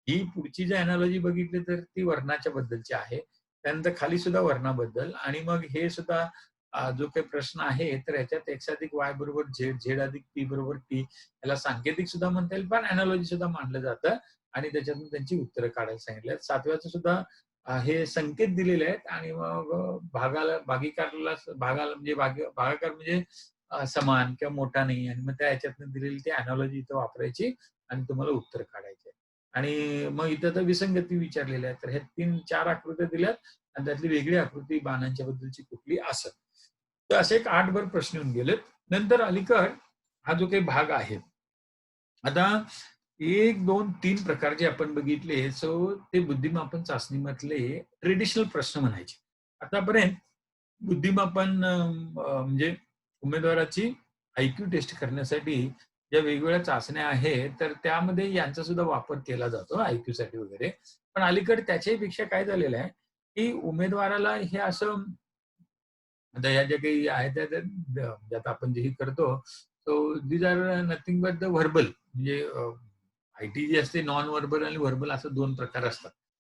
ही पुढची जी अॅनालॉजी बघितली तर ती वर्णाच्या बद्दलची आहे. त्यानंतर खाली सुद्धा वर्णाबद्दल आणि मग हे सुद्धा जो काही प्रश्न आहे तर याच्यात एक्स अधिक वाय बरोबर झेड, झेड अधिक पी बरोबर टी याला सांकेतिक सुद्धा म्हणता येईल, पण अॅनालॉजी सुद्धा मानलं जातं आणि त्याच्यातून त्यांची उत्तरं काढायला सांगितली आहेत. 7व्याचं सुद्धा हे संकेत दिलेले आहेत आणि मग भागाला म्हणजे भागाकार म्हणजे समान किंवा मोठा नाही आणि मग त्या ह्याच्यातनं दिलेली ती अॅनालॉजी इथं वापरायची आणि तुम्हाला उत्तर काढायचे. आणि मग इथं तर विसंगती विचारलेल्या आहेत. तर ह्या 3-4 आकृत्या दिल्यात आणि त्यातली वेगळी आकृती बाणांच्या बद्दलची कुठली असेल. तर असे एक 8 प्रश्न येऊन गेलेत. नंतर अलीकड हा जो काही भाग आहे. आता 1, 2, 3 प्रकार जे आपण बघितले, सो ते बुद्धिमापन चाचणीमधले ट्रेडिशनल प्रश्न म्हणायचे. आतापर्यंत बुद्धिमापन म्हणजे उमेदवाराची आयक्यू टेस्ट करण्यासाठी ज्या वेगवेगळ्या चाचण्या आहेत, तर त्यामध्ये यांचा सुद्धा वापर केला जातो आयक्यूसाठी वगैरे. पण अलीकडे त्याच्याही पेक्षा काय झालेलं आहे, की उमेदवाराला हे असं आता या ज्या काही आहेत ज्यात आपण जे करतो, so these are nothing but the verbal म्हणजे आयटी जी असते नॉन व्हर्बल आणि व्हर्बल असं 2 प्रकार असतात.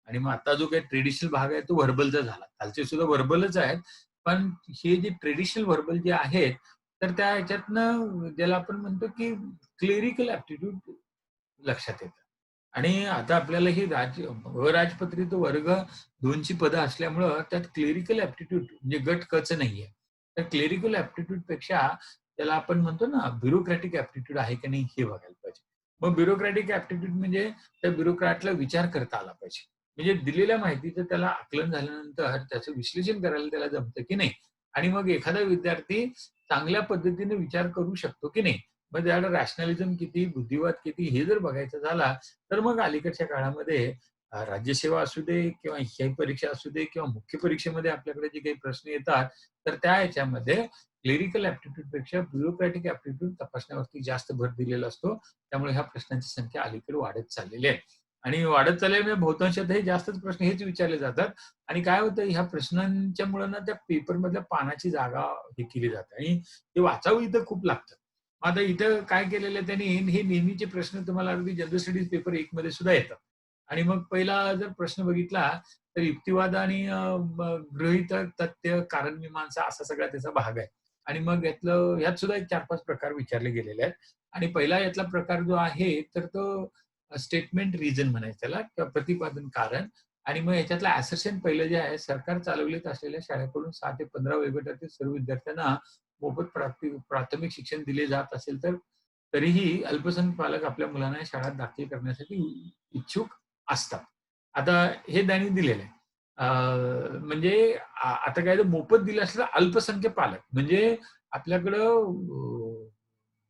आणि मग आता जो काही ट्रेडिशनल भाग आहे तो व्हर्बलचा झाला. खालचे सुद्धा व्हर्बलच आहेत. पण हे जे ट्रेडिशनल व्हर्बल जे आहेत, तर त्या ह्याच्यातनं ज्याला आपण म्हणतो की क्लेरिकल ॲप्टिट्यूड लक्षात येतं. आणि आता आपल्याला ही अराजपत्रित वर्ग 2 ची पदं असल्यामुळं त्यात क्लेरिकल ॲप्टिट्यूड म्हणजे गट कच नाहीये. तर क्लेरिकल ॲप्टिट्यूड पेक्षा त्याला आपण म्हणतो ना ब्युरोक्रॅटिक ॲप्टिट्यूड आहे की नाही हे बघायला पाहिजे. मग ब्युरोक्रॅटिक ॲप्टिट्यूड म्हणजे त्या ब्युरोक्रॅटला विचार करता आला पाहिजे. म्हणजे दिलेल्या माहितीचं त्याला आकलन झाल्यानंतर त्याचं विश्लेषण करायला त्याला जमतं की नाही आणि मग एखादा विद्यार्थी चांगल्या पद्धतीने विचार करू शकतो की नाही. मग त्याला रॅशनॅलिझम किती, बुद्धिवाद किती हे जर बघायचं झाला, तर मग अलीकडच्या काळामध्ये राज्यसेवा असू दे किंवा ही परीक्षा असू दे किंवा मुख्य परीक्षेमध्ये आपल्याकडे जे काही प्रश्न येतात, तर त्या ह्याच्यामध्ये क्लेरिकल ॲप्टिट्यूड पेक्षा ब्युरोक्रॅटिक ॲप्टिट्यूड तपासण्यावरती जास्त भर दिलेला असतो. त्यामुळे ह्या प्रश्नांची संख्या अलीकडे वाढत चाललेली आहे. आणि वाढत चालल्यामुळे बहुतांशातही जास्तच प्रश्न हेच विचारले जातात आणि काय होतं ह्या प्रश्नांच्यामुळे ना त्या पेपरमधल्या पानाची जागा हे केली जाते आणि ते वाचावं इथं खूप लागतं. मग आता इथं काय केलेलं आहे त्यांनी हे नेहमीचे प्रश्न तुम्हाला अगदी जनरल स्टडीज पेपर 1 मध्ये सुद्धा येतात. आणि मग पहिला जर प्रश्न बघितला तर युक्तिवाद आणि गृहीतक, तथ्य, कारणमीमांसा असा सगळा त्याचा भाग आहे. आणि मग ह्यात सुद्धा एक 4-5 प्रकार विचारले गेलेले आहेत. आणि पहिला यातला प्रकार जो आहे तर तो स्टेटमेंट रिझन म्हणायचं त्याला किंवा प्रतिपादन कारण. आणि मग ह्याच्यातलं असर्शन पहिलं जे आहे सरकार चालवलीत असलेल्या शाळेकडून 6 ते 15 वयोगटातील सर्व विद्यार्थ्यांना मोफत प्राथमिक शिक्षण दिले जात असेल तर तरीही अल्पसंख्याक पालक आपल्या मुलांना शाळेत दाखल करण्यासाठी इच्छुक असतात. आता हे त्यांनी दिलेलं आहे. म्हणजे आता काय तर मोफत दिलं असलं तर अल्पसंख्य पालक म्हणजे आपल्याकडं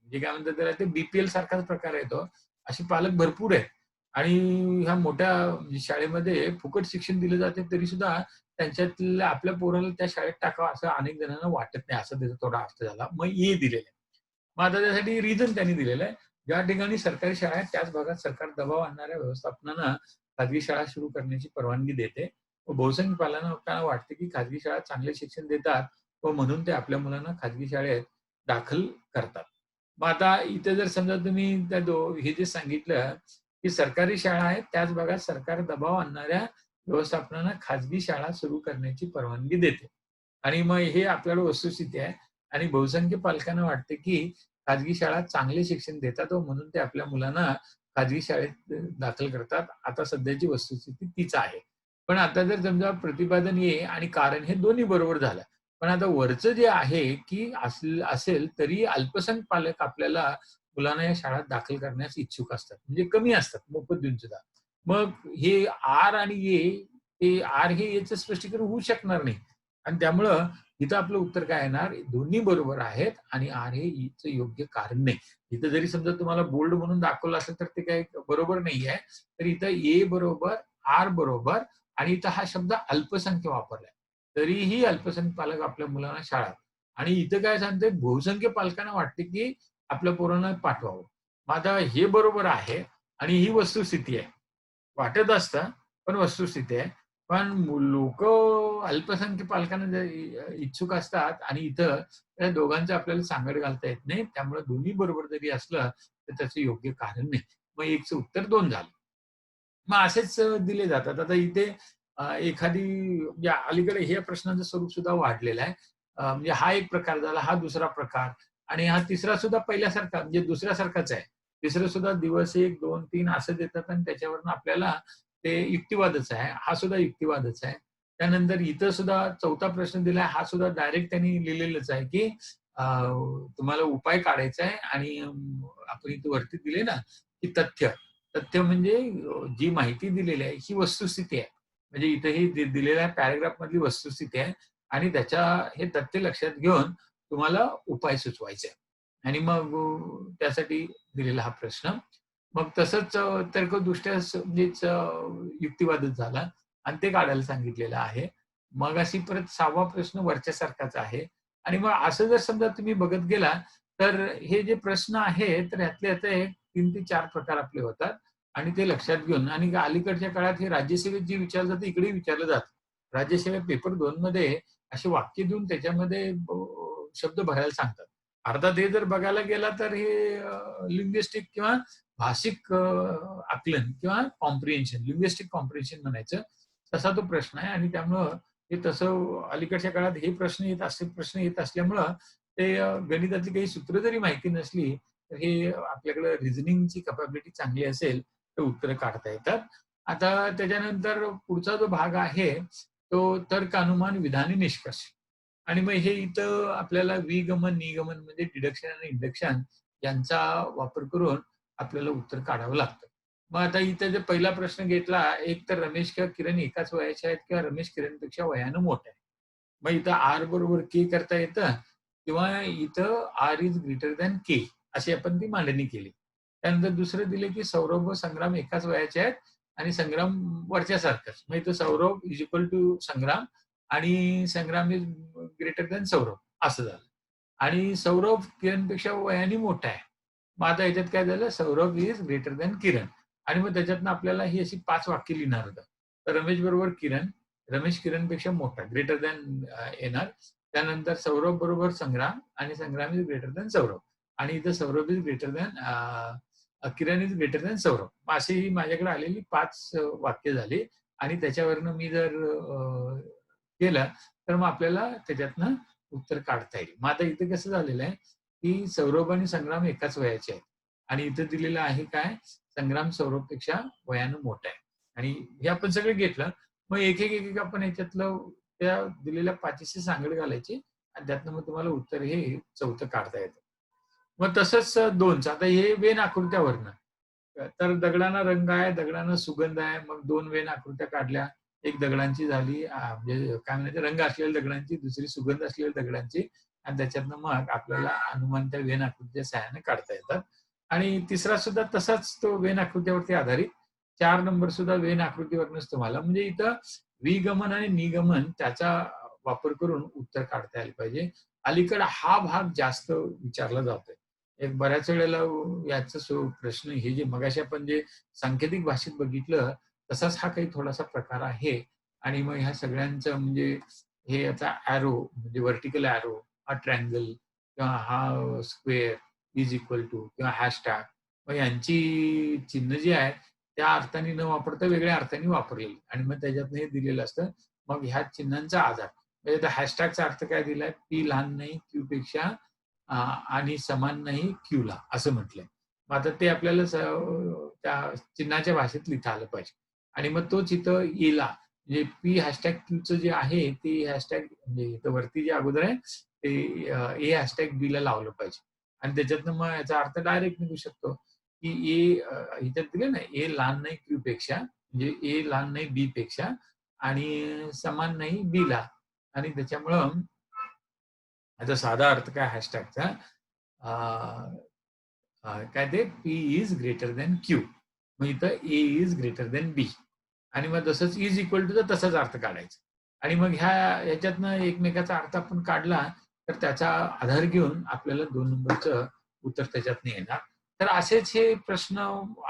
म्हणजे काय म्हणतात त्याला ते बी सारखाच प्रकार आहे तो. असे पालक भरपूर आहेत आणि ह्या मोठ्या म्हणजे शाळेमध्ये फुकट शिक्षण दिलं जाते तरी सुद्धा त्यांच्यातल्या आपल्या पोराला त्या शाळेत टाकावं असं अनेक जणांना वाटत नाही. असा त्याचा थोडा अर्थ झाला. मग हे दिलेलं आहे. मग आता त्यासाठी रिझन त्यांनी दिलेलं आहे. ज्या ठिकाणी सरकारी शाळा आहेत त्याच भागात सरकार दबाव आणणाऱ्या व्यवस्थापनानं खाजगी शाळा सुरू करण्याची परवानगी देते. व बहुसंख्य पालकांना वाटते, की खाजगी शाळा चांगले शिक्षण देतात व म्हणून ते आपल्या मुलांना खाजगी शाळेत दाखल करतात. मग आता इथे जर समजा तुम्ही हे जे सांगितलं, की सरकारी शाळा आहेत त्याच भागात सरकार दबाव आणणाऱ्या व्यवस्थापनानं खाजगी शाळा सुरू करण्याची परवानगी देते. आणि मग हे आपल्याला वस्तुस्थिती आहे आणि बहुसंख्य पालकांना वाटते, की खाजगी शाळा चांगले शिक्षण देतात व म्हणून ते आपल्या मुलांना खाजगी शाळेत दाखल करतात. आता सध्याची वस्तुस्थिती तीच आहे. पण आता जर समजा प्रतिपादन हे आणि कारण हे दोन्ही बरोबर झालं. पण आता वरचं जे आहे, की असेल तरी अल्पसंख्याक पालक आपल्याला मुलांना या शाळेत दाखल करण्यास इच्छुक असतात. म्हणजे कमी असतात मोफत देऊन सुद्धा. मग हे आर आणि ए हे आर हे याचं स्पष्टीकरण होऊ शकणार नाही. आणि त्यामुळं इथं आपलं उत्तर काय येणार? दोन्ही बरोबर आहेत आणि आर हे ईचं योग्य कारण नाही. इथं जरी समजा तुम्हाला बोल्ड म्हणून दाखवलं असेल तर ते काही बरोबर नाहीये. तर इथं ए बरोबर, आर बरोबर आणि इथं हा शब्द अल्पसंख्य वापरलाय. तरीही अल्पसंख्य पालक आपल्या मुलांना शाळा आणि इथं काय सांगतंय बहुसंख्य पालकांना वाटते, की आपल्या पोरांना पाठवावं. मग आता हे बरोबर आहे आणि ही वस्तुस्थिती आहे. वाटत असतं, पण वस्तुस्थिती आहे. पण लोकं अल्पसंख्य पालकांना जर इच्छुक असतात आणि इथं त्या दोघांचं आपल्याला सांगड घालता येत नाही. त्यामुळे दोन्ही बरोबर जरी असलं, तर त्याचं योग्य कारण नाही. मग 1चं उत्तर 2 झालं. मग असेच दिले जातात. आता इथे एखादी म्हणजे अलीकडे हे प्रश्नांचं स्वरूप सुद्धा वाढलेलं आहे. म्हणजे हा एक प्रकार झाला, हा दुसरा प्रकार आणि हा तिसरा सुद्धा पहिल्यासारखा म्हणजे दुसऱ्यासारखाच आहे. तिसरं सुद्धा दिवस 1, 2, 3 असं देतात आणि त्याच्यावरून आपल्याला ते युक्तिवादच आहे. हा सुद्धा युक्तिवादच आहे. त्यानंतर इथं सुद्धा 4था प्रश्न दिलाय, हा सुद्धा डायरेक्ट त्यांनी लिहिलेलंच आहे, की अ, तुम्हाला उपाय काढायचा आहे आणि आपण इथे वरती दिले ना, की तथ्य. तथ्य म्हणजे जी माहिती दिलेली आहे ही वस्तुस्थिती आहे. म्हणजे इथे ही दिलेल्या पॅराग्राफ मधली वस्तुस्थिती आहे आणि हे तथ्य लक्षात घेऊन तुम्हाला उपाय सुचवायचे आहे. आणि मग त्यासाठी दिलेला हा प्रश्न. मग तसंच तर्कदृष्ट्या म्हणजेच युक्तिवादच झाला आणि ते काढायला सांगितलेलं आहे. मग अशी परत 6वा प्रश्न वरच्यासारखाच आहे आणि मग असं जर समजा तुम्ही बघत गेला, तर हे जे प्रश्न आहेत, तर ह्यातले आता एक 3 ते 4 प्रकार आपले होतात आणि ते लक्षात घेऊन आणि अलीकडच्या काळात हे राज्यसेवेत जे विचारलं जातं, इकडेही विचारलं जातं. राज्यसेवेत पेपर 2 मध्ये अशी वाक्य देऊन त्याच्यामध्ये शब्द भरायला सांगतात. अर्थात हे जर बघायला गेला तर हे लिंग्विस्टिक किंवा भाषिक आकलन किंवा कॉम्प्रिहेन्शन, लिंग्विस्टिक कॉम्प्रिहेन्शन म्हणायचं. तसा तो प्रश्न आहे आणि त्यामुळं हे तसं अलीकडच्या काळात हे प्रश्न येत असल्यामुळं ते गणितातली काही सूत्र जरी माहिती नसली, तर हे आपल्याकडे रिझनिंगची कॅपॅबिलिटी चांगली असेल, तर उत्तरं काढता येतात. आता त्याच्यानंतर पुढचा जो भाग आहे, तो तर्क, अनुमान, विधान आणि निष्कर्ष. आणि मग हे इथं आपल्याला विगमन, निगमन म्हणजे डिडक्शन आणि इंडक्शन यांचा वापर करून आपल्याला उत्तर काढावं लागतं. मग आता इथं जर पहिला प्रश्न घेतला, एक तर रमेश किंवा किरण एकाच वयाचे आहेत किंवा रमेश किरणपेक्षा वयानं मोठा आहे. मग इथं आर बरोबर के करता येतं किंवा इथं आर इज ग्रेटर दॅन के अशी आपण ती मांडणी केली. त्यानंतर दुसरं दिलं, की सौरभ व संग्राम एकाच वयाचे आहेत आणि संग्राम वरच्यासारखाच. मग इथं सौरभ इज इक्वल टू संग्राम आणि संग्राम इज ग्रेटर दॅन सौरभ असं झालं. आणि सौरभ किरणपेक्षा वयाने मोठा आहे. मग आता ह्याच्यात काय झालं, सौरभ इज ग्रेटर दॅन किरण. आणि मग त्याच्यातनं आपल्याला ही अशी 5 वाक्य लिहिणार होतं. तर रमेश बरोबर किरण, रमेश किरणपेक्षा मोठा ग्रेटर दॅन येणार. त्यानंतर सौरभ बरोबर संग्राम आणि संग्राम इज ग्रेटर दॅन सौरभ. आणि इथं Saurabh is greater than Kiran is greater than Saurabh. अशी ही माझ्याकडे आलेली 5 वाक्य झाली आणि त्याच्यावरनं मी जर केलं तर मग आपल्याला त्याच्यातनं उत्तर काढता येईल. मग आता इथे कसं झालेलं आहे, की सौरभ आणि संग्राम एकाच वयाचे आहेत आणि इथं दिलेलं आहे काय, संग्राम सौरभपेक्षा वयानं मोठा आहे आणि हे आपण सगळं घेतलं. मग एक आपण याच्यातलं त्या दिलेल्या 5शी सांगड घालायची आणि त्यातनं मग तुम्हाला उत्तर हे चौथं काढता येतं. मग तसंच 2चं आता हे वेन आकृत्यावरनं. तर दगडांना रंग आहे, दगडांना सुगंध आहे. मग 2 वेन आकृत्या काढल्या. एक दगडांची झाली म्हणजे काय म्हणायचं रंग असलेल्या दगडांची, दुसरी सुगंध असलेल्या दगडांची आणि त्याच्यातनं मग आपल्याला अनुमान त्या वेन आकृतीच्या सहाय्याने काढता येतात. आणि तिसरा सुद्धा तसाच तो वेन आकृत्यावरती आधारित 4 नंबर सुद्धा वेन आकृतीवरूनच तुम्हाला म्हणजे इथं विगमन आणि निगमन त्याचा वापर करून उत्तर काढता यायला पाहिजे. अलीकडे हा भाग जास्त विचारला जातोय. एक बऱ्याच वेळेला याचा प्रश्न हे जे मगाशी आपण जे सांकेतिक भाषेत बघितलं, तसाच हा काही थोडासा प्रकार आहे. आणि मग ह्या सगळ्यांचं म्हणजे हे याचा एरो म्हणजे व्हर्टिकल एरो, हा ट्रायंगल किंवा हा स्क्वेअर इज इक्वल टू किंवा हॅशटॅग मग यांची चिन्ह जी आहेत, त्या अर्थाने न वापरता वेगळ्या अर्थाने वापरलेली आणि मग त्याच्यातनं हे दिलेलं असतं. मग ह्या चिन्हांचा आधार म्हणजे हॅशटॅगचा अर्थ काय दिलाय? पी लहान नाही क्यूपेक्षा आणि समान नाही क्यूला असं म्हटलंय. मग आता ते आपल्याला त्या चिन्हाच्या भाषेत लिहिता आलं पाहिजे. आणि मग तोच इथं एला म्हणजे पी हॅशटॅग क्यूचं जे आहे ते हॅशटॅग म्हणजे इथं वरती जे अगोदर आहे ते ए हॅशटॅग बीला लावलं पाहिजे. आणि त्याच्यातनं मग याचा अर्थ डायरेक्ट निघू शकतो, की ह्याच्यात दिलं ना ए लहान नाही क्यूपेक्षा म्हणजे ए लहान नाही बी पेक्षा आणि समान नाही बीला आणि त्याच्यामुळं याचा साधा अर्थ काय हॅशटॅगचा काय ते P is greater than Q. मग इथं ए इज ग्रेटर दॅन बी आणि मग तसंच इज इक्वल टू तसाच अर्थ काढायचा. आणि मग ह्याच्यातनं एकमेकाचा अर्थ आपण काढला तर त्याचा आधार घेऊन आपल्याला 2 नंबरचं उत्तर त्याच्यातनं येणार. तर असेच हे प्रश्न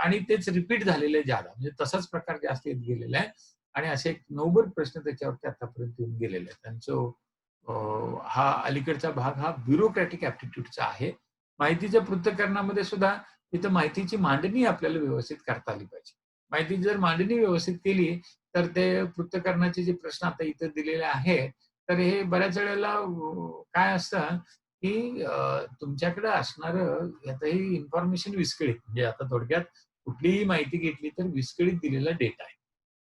आणि तेच रिपीट झालेले ज्यादा म्हणजे तसाच प्रकार जास्त येत गेलेला आहे आणि असे 90 प्रश्न त्याच्यावरती आतापर्यंत येऊन गेलेले आहेत. आणि सो हा अलीकडचा भाग हा ब्युरोक्रॅटिक ॲप्टिट्यूडचा आहे. माहितीच्या पृथक्करणामध्ये सुद्धा तिथं माहितीची मांडणी आपल्याला व्यवस्थित करता आली पाहिजे. माहितीची जर मांडणी व्यवस्थित केली, तर ते पृथक्करणाचे जे प्रश्न आता इथं दिलेले आहेत, तर हे बऱ्याच वेळेला काय असतं, की तुमच्याकडे असणारं आता ही इन्फॉर्मेशन विस्कळीत म्हणजे आता थोडक्यात कुठलीही माहिती घेतली तर विस्कळीत दिलेला डेटा आहे.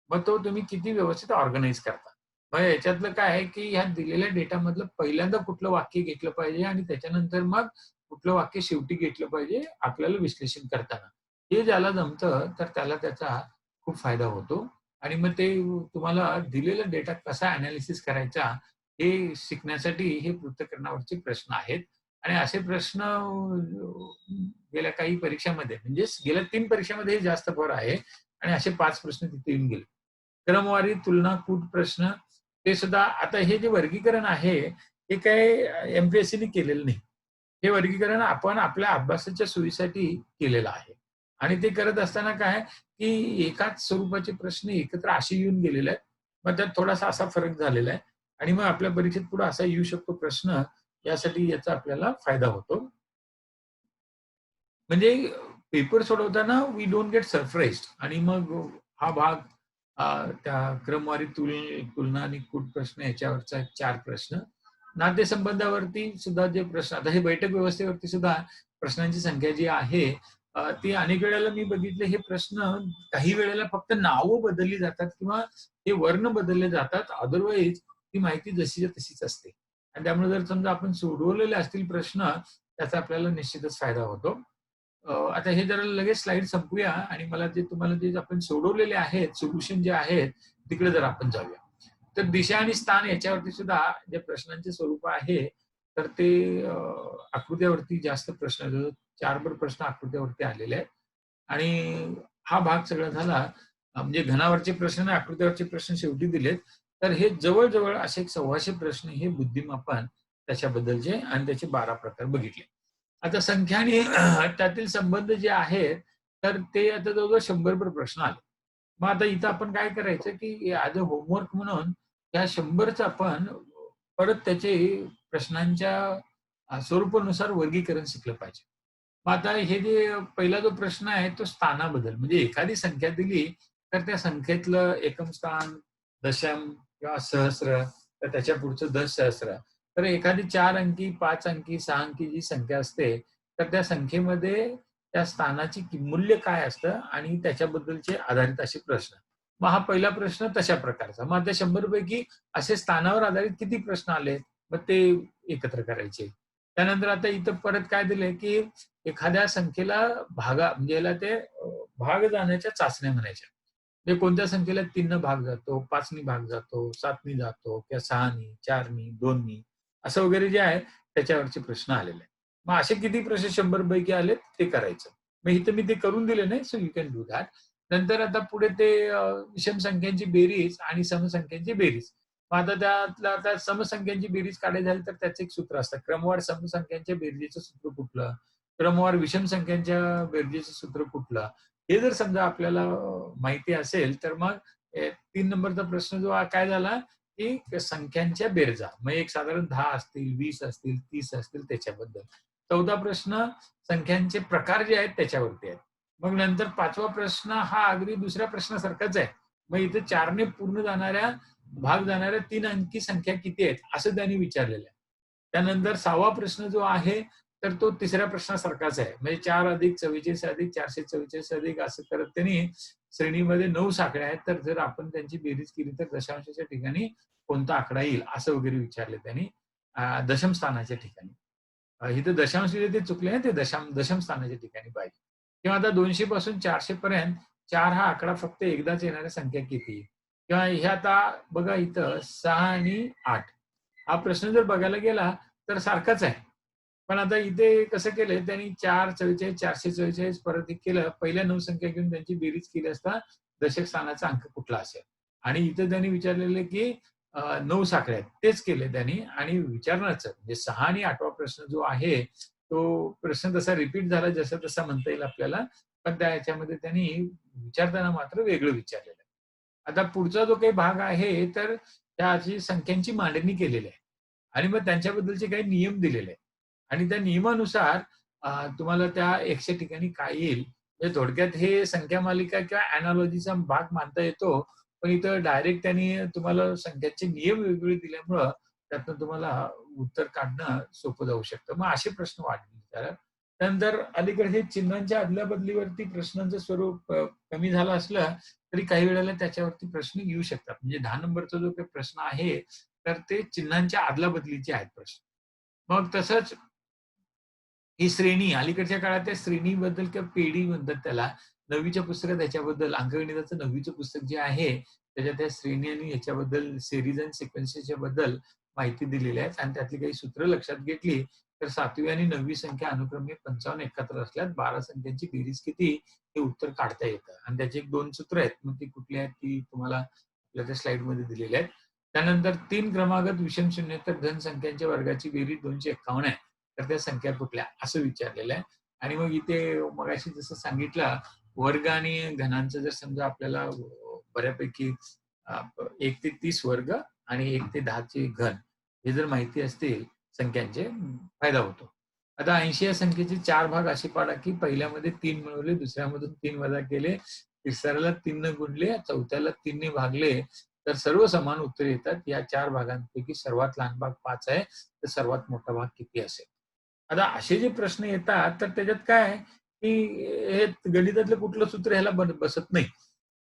मग तो तुम्ही किती व्यवस्थित ऑर्गनाइज करता. मग याच्यातलं काय आहे, की ह्या दिलेल्या डेटामधलं पहिल्यांदा कुठलं वाक्य घेतलं पाहिजे आणि त्याच्यानंतर मग कुठलं वाक्य शेवटी घेतलं पाहिजे आपल्याला विश्लेषण करताना. हे ज्याला जमतं तर त्याला त्याचा खूप फायदा होतो आणि मग ते तुम्हाला दिलेला डेटा कसा एनालिसिस करायचा हे शिकण्यासाठी हे पृथक्करणावरचे प्रश्न आहेत आणि असे प्रश्न गेल्या काही परीक्षामध्ये म्हणजेच गेल्या 3 परीक्षामध्ये हे जास्त भर आहे आणि असे 5 प्रश्न तिथे येऊन गेले. क्रमवारी, तुलना, कूट प्रश्न ते सुद्धा आता हे जे वर्गीकरण आहे, हे काही एम-पी-एस-सीने केलेलं नाही. हे वर्गीकरण आपण आपल्या अभ्यासाच्या सोयीसाठी केलेलं आहे. आणि ते करत असताना काय, की एकाच स्वरूपाचे प्रश्न एकत्र असे येऊन गेलेले आहेत. मग त्यात थोडासा असा फरक झालेला आहे आणि मग आपल्या परीक्षेत पुढे असा येऊ शकतो प्रश्न, यासाठी याचा आपल्याला फायदा होतो. म्हणजे पेपर सोडवताना वी डोंट गेट सरप्राईज्ड आणि मग हा भाग त्या क्रमवारी तुलना आणि कूट प्रश्न याच्यावरचा 4 प्रश्न. नातेसंबंधावरती सुद्धा जे प्रश्न आता हे बैठक व्यवस्थेवरती सुद्धा प्रश्नांची संख्या जी आहे ती अनेक वेळेला मी बघितले हे प्रश्न काही वेळेला फक्त नावं बदलली जातात किंवा हे वर्ण बदलले जातात. अदरवाईज ती माहिती जशीच्या तशीच असते. आणि त्यामुळे जर समजा आपण सोडवलेले असतील प्रश्न त्याचा आपल्याला निश्चितच फायदा होतो. आता हे जरा लगेच स्लाईड संपवूया आणि मला जे तुम्हाला जे आपण सोडवलेले आहेत, सोल्युशन जे आहेत, तिकडे जरा आपण जाऊया. तर दिशा आणि स्थान याच्यावरती सुद्धा जे प्रश्नांचे स्वरूप आहे, तर ते आकृत्यावरती जास्त प्रश्न 4 प्रश्न आकृत्यावरती आलेले आहेत आणि हा भाग सगळा झाला. म्हणजे घनावरचे प्रश्न आणि आकृत्यावरचे प्रश्न शेवटी दिलेत. तर हे जवळ-जवळ असे एक 1,200 प्रश्न हे बुद्धिमापन त्याच्याबद्दलचे आणि त्याचे 12 प्रकार बघितले. आता संख्या आणि त्यातील संबंध जे आहेत, तर ते आता जवळ-जवळ 100 प्रश्न आले. मग आता इथं आपण काय करायचं, की ॲज अ होमवर्क म्हणून त्या 100चं आपण परत त्याचे प्रश्नांच्या स्वरूपानुसार वर्गीकरण शिकलं पाहिजे. मग आता हे जे पहिला जो प्रश्न आहे तो स्थानाबद्दल म्हणजे एखादी संख्या दिली, तर त्या संख्येतलं एकम स्थान, दशम किंवा सहस्र तर त्याच्या पुढचं दशसहस्र. तर एखादी 4 अंकी, 5 अंकी, 6 अंकी जी संख्या असते, तर त्या संख्येमध्ये त्या स्थानाची मूल्य काय असतं आणि त्याच्याबद्दलचे आधारित असे प्रश्न. मग हा पहिला प्रश्न तशा प्रकारचा. मग त्या 100 पैकी असे स्थानावर आधारित किती प्रश्न आले? मग ते एकत्र करायचे. त्यानंतर आता इथं परत काय दिलंय, की एखाद्या संख्येला म्हणजे याला ते भाग जाण्याच्या चाचण्या म्हणायच्या. म्हणजे कोणत्या संख्येला 3 भाग जातो, 5 भाग जातो, 7 जातो किंवा 6 4 2 असं वगैरे जे आहे त्याच्यावरचे प्रश्न आलेले आहेत. मग असे किती प्रश्न 100 पैकी आलेत ते करायचं. मग इथं मी ते करून दिले नाही, so you can do that. नंतर आता पुढे ते विषम संख्यांची बेरीज आणि समसंख्यांची बेरीज. मग आता त्यातलं आता समसंख्यांची बेरीज काढायची झाली तर त्याचं एक सूत्र असतं. क्रमवार समसंख्यांच्या बेरजेचं सूत्र कुठलं? क्रमवार विषम संख्यांच्या बेरजेचं सूत्र कुठलं? हे जर समजा आपल्याला माहिती असेल, तर मग 3 नंबरचा प्रश्न जो काय झाला, की संख्यांच्या बेरजा. मग एक साधारण 10 असतील, 20 असतील, 30 असतील त्याच्याबद्दल. 14 प्रश्न संख्यांचे प्रकार जे आहेत त्याच्यावरती आहेत. मग नंतर 5वा प्रश्न हा अगदी दुसऱ्या प्रश्नासारखाच आहे. मग इथे 4 ने पूर्ण भाग जाणाऱ्या 3 अंकी संख्या किती आहेत? असं त्यांनी विचारलेलं आहे. त्यानंतर 6वा प्रश्न जो आहे, तर तो तिसऱ्या प्रश्नासारखाच आहे. म्हणजे 4 अधिक 44 अधिक 444 अधिक असं करत त्यांनी श्रेणीमध्ये 9 साखळ्या आहेत. तर जर आपण त्यांची बेरीज केली तर दशांशाच्या ठिकाणी कोणता आकडा येईल? असं वगैरे विचारले त्यांनी दशम स्थानाच्या ठिकाणी. इथे दशांश जे ते चुकले ना, ते दशम स्थानाच्या ठिकाणी पाहिजे. किंवा आता 200 पासून 400 पर्यंत 4 हा आकडा फक्त एकदाच येणाऱ्या संख्या किती? किंवा हे आता बघा इथं 6 आणि 8 हा प्रश्न जर बघायला गेला तर सारखाच आहे. पण आता इथे कसं केलंय त्यांनी 4, 44, 444 परत एक केलं. पहिल्या 9 संख्या घेऊन त्यांची बेरीज केली असता दशक स्थानाचा अंक कुठला असेल? आणि इथे त्यांनी विचारलेलं की 9 साखळ्या आहेत. तेच केले त्यांनी आणि विचारणारचं म्हणजे 6 आणि 8वा प्रश्न जो आहे, तो प्रश्न तसा रिपीट झाला जसा तसा म्हणता येईल आपल्याला. पण त्या ह्याच्यामध्ये त्यांनी विचारताना मात्र वेगळं विचारलेलं आहे. आता पुढचा जो काही भाग आहे, तर त्याची संख्यांची मांडणी केलेली आहे आणि मग त्यांच्याबद्दलचे काही नियम दिलेले आहेत आणि त्या नियमानुसार तुम्हाला त्या Xच्या ठिकाणी काय येईल, म्हणजे थोडक्यात हे संख्या मालिका किंवा एनालॉजीचा भाग मानता येतो. पण इथं डायरेक्ट त्यांनी तुम्हाला संख्यांचे नियम वेगवेगळे दिल्यामुळं त्यातनं तुम्हाला उत्तर काढणं सोपं जाऊ शकतं. मग असे प्रश्न वाढले त्याला. त्यानंतर अलीकडे हे चिन्हांच्या अदलाबदलीवरती प्रश्नांचं स्वरूप कमी झालं असलं, तरी काही वेळेला त्याच्यावरती प्रश्न येऊ शकतात. म्हणजे 10 नंबरचा जो काही प्रश्न आहे, तर ते चिन्हांच्या अदलाबदलीचे आहेत प्रश्न. मग तसंच ही श्रेणी अलीकडच्या काळात त्या श्रेणीबद्दल किंवा पेढी म्हणतात त्याला. 9वीच्या पुस्तकात ह्याच्याबद्दल अंकगणिताचं 9वीचं पुस्तक जे आहे, त्याच्यात त्या श्रेणी आणि याच्याबद्दल सीरीज अँड सिक्वेन्सेसच्या बद्दल माहिती दिलेली आहे आणि त्यातली काही सूत्र लक्षात घेतली, तर 7वी आणि 9वी संख्या अनुक्रमे 55, 71 असल्यास 12 संख्यांची बेरीज किती हे उत्तर काढता येतं आणि त्याचे 1-2 सूत्र आहेत. मग ती कुठली आहेत ती तुम्हाला आपल्या त्या स्लाईडमध्ये दिलेली आहेत. त्यानंतर 3 क्रमागत विषम शून्येतर धन संख्यांच्या वर्गाची बेरीज 251 आहे. तर त्या संख्या कुठल्या? असं विचारलेलं आहे. आणि मग इथे मगाशी जसं सांगितलं वर्ग आणि घनांचं जर समजा आपल्याला बऱ्यापैकी 1 ते 30 वर्ग आणि 1 ते 10 चे घन हे जर माहिती असतील संख्यांचे फायदा होतो. आता 80 या संख्येचे 4 भाग असे पाडा, की पहिल्यामध्ये 3 मिळवले, दुसऱ्यामधून 3 वजा केले, तिसऱ्याला 3 ने गुणले, चौथ्याला 3 ने भागले, तर सर्व समान उत्तर येतात. या 4 भागांपैकी सर्वात लहान भाग 5 आहे, तर सर्वात मोठा भाग किती असेल? आता असे जे प्रश्न येतात, तर त्याच्यात काय आहे, की हे गणितातलं कुठलं सूत्र ह्याला बसत नाही.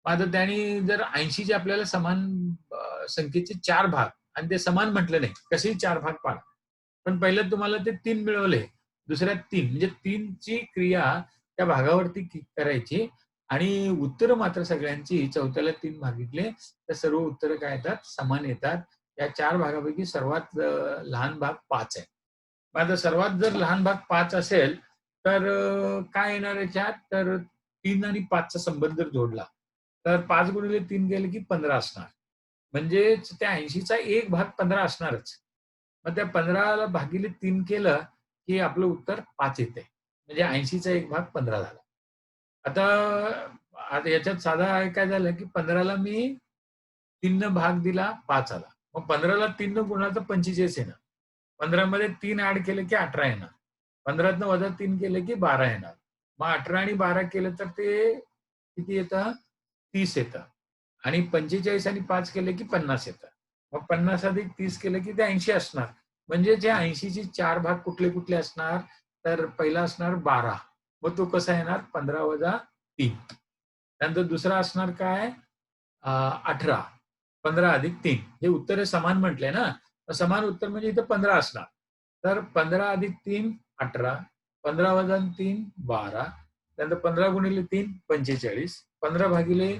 मग आता त्यानी जर 80चे आपल्याला समान संख्येचे 4 भाग आणि ते समान म्हटलं नाही, कसेही 4 भाग पाडा. पण पहिलं तुम्हाला ते 3 मिळवले, दुसऱ्यात 3 म्हणजे 3 ची क्रिया त्या भागावरती करायची आणि उत्तरं मात्र सगळ्यांची चौथ्याला 3 भागितले, तर सर्व उत्तरं काय येतात? समान येतात. या 4 भागापैकी सर्वात लहान भाग 5 आहे. मग आता सर्वात जर लहान भाग 5 असेल, तर काय येणार याच्यात? तर 3 आणि 5 चा संबंध जर जोडला, तर 5 गुणिले 3 केले की 15 असणार. म्हणजे त्या 80चा 1 भाग 15 असणारच. मग त्या 15ला भागिले 3 केलं की आपलं उत्तर 5 येतंय. म्हणजे 80चा 1 भाग 15 झाला. आता आता याच्यात साधा काय झालं की 15ला मी 3 न भाग दिला 5 आला. मग 15ला 3 न गुणला तर 45 येणार. 15 मध्ये 3 ॲड केले की 18 येणार. 15तनं वजा 3 केले की 12 येणार. मग 18 आणि 12 केलं तर ते किती येतं? 30 येतं. आणि 45 आणि 5 केले की 50 येतं. मग 50 अधिक 30 केलं की ते 80 असणार. म्हणजे जे 80चे 4 भाग कुठले-कुठले असणार? तर पहिला असणार 12. मग तो कसा येणार? 15 वजा 3. त्यानंतर दुसरा असणार काय? 18. 15 अधिक 3. हे उत्तर समान म्हटलंय ना. समान उत्तर म्हणजे इथं 15 असणार. तर 15 अधिक 3 18. 15 वजा 3 12. त्यानंतर 15 गुणिले 3 45. 15 भागिले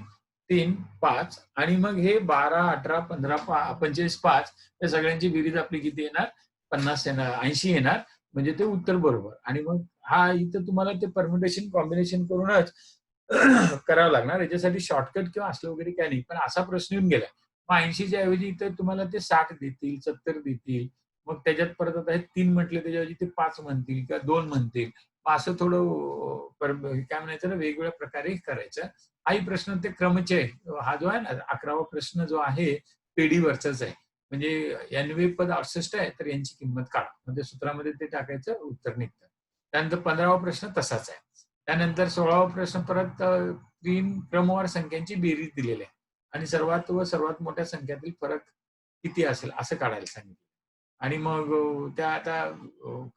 3 5 आणि मग हे 12, 18, 15, 45, 5 या सगळ्यांची बेरीज आपली किती येणार? 50 येणार, 80 येणार. म्हणजे ते उत्तर बरोबर. आणि मग हा इथं तुम्हाला ते परम्युटेशन कॉम्बिनेशन करूनच करावं लागणार. याच्यासाठी शॉर्टकट किंवा असलं वगैरे काही नाही. पण असा प्रश्न येऊन गेलाय. मग 80च्या ऐवजी इथं तुम्हाला ते 60 देतील, 70 देतील. मग त्याच्यात परत आता हे 3 म्हटले त्याच्याऐवजी ते 5 म्हणतील किंवा 2 म्हणतील. मग असं थोडं काय म्हणायचं ना, वेगवेगळ्या प्रकारे करायचं. हाही प्रश्न ते क्रमचय हा जो आहे ना 11वा प्रश्न जो आहे पेढीवरचाच आहे. म्हणजे 90 पद 68 आहे, तर यांची किंमत काढा. म्हणजे सूत्रामध्ये ते टाकायचं, उत्तर निघतं. त्यानंतर 15वा प्रश्न तसाच आहे. त्यानंतर 16वा प्रश्न परत 3 क्रमवार संख्यांची बेरीज दिलेली आहे आणि सर्वात व सर्वात मोठ्या संख्यातील फरक किती असेल असं काढायला सांगितलं. आणि मग त्या आता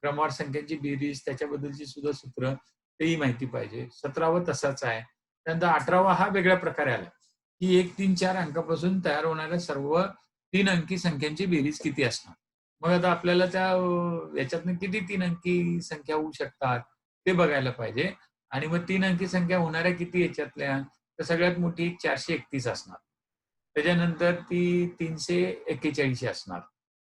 क्रमवार संख्यांची बेरीज त्याच्याबद्दलची सुद्धा सूत्र तेही माहिती पाहिजे. 17वा तसाच आहे. त्यानंतर 18वा हा वेगळ्या प्रकारे आला, की 1, 3, 4 अंकापासून तयार होणाऱ्या सर्व 3 अंकी संख्यांची बेरीज किती असणार? मग आता आपल्याला त्या याच्यातनं किती 3 अंकी संख्या होऊ शकतात ते बघायला पाहिजे. आणि मग 3 अंकी संख्या होणाऱ्या किती याच्यातल्या? तर सगळ्यात मोठी 431 असणार. त्याच्यानंतर ती 341 असणार.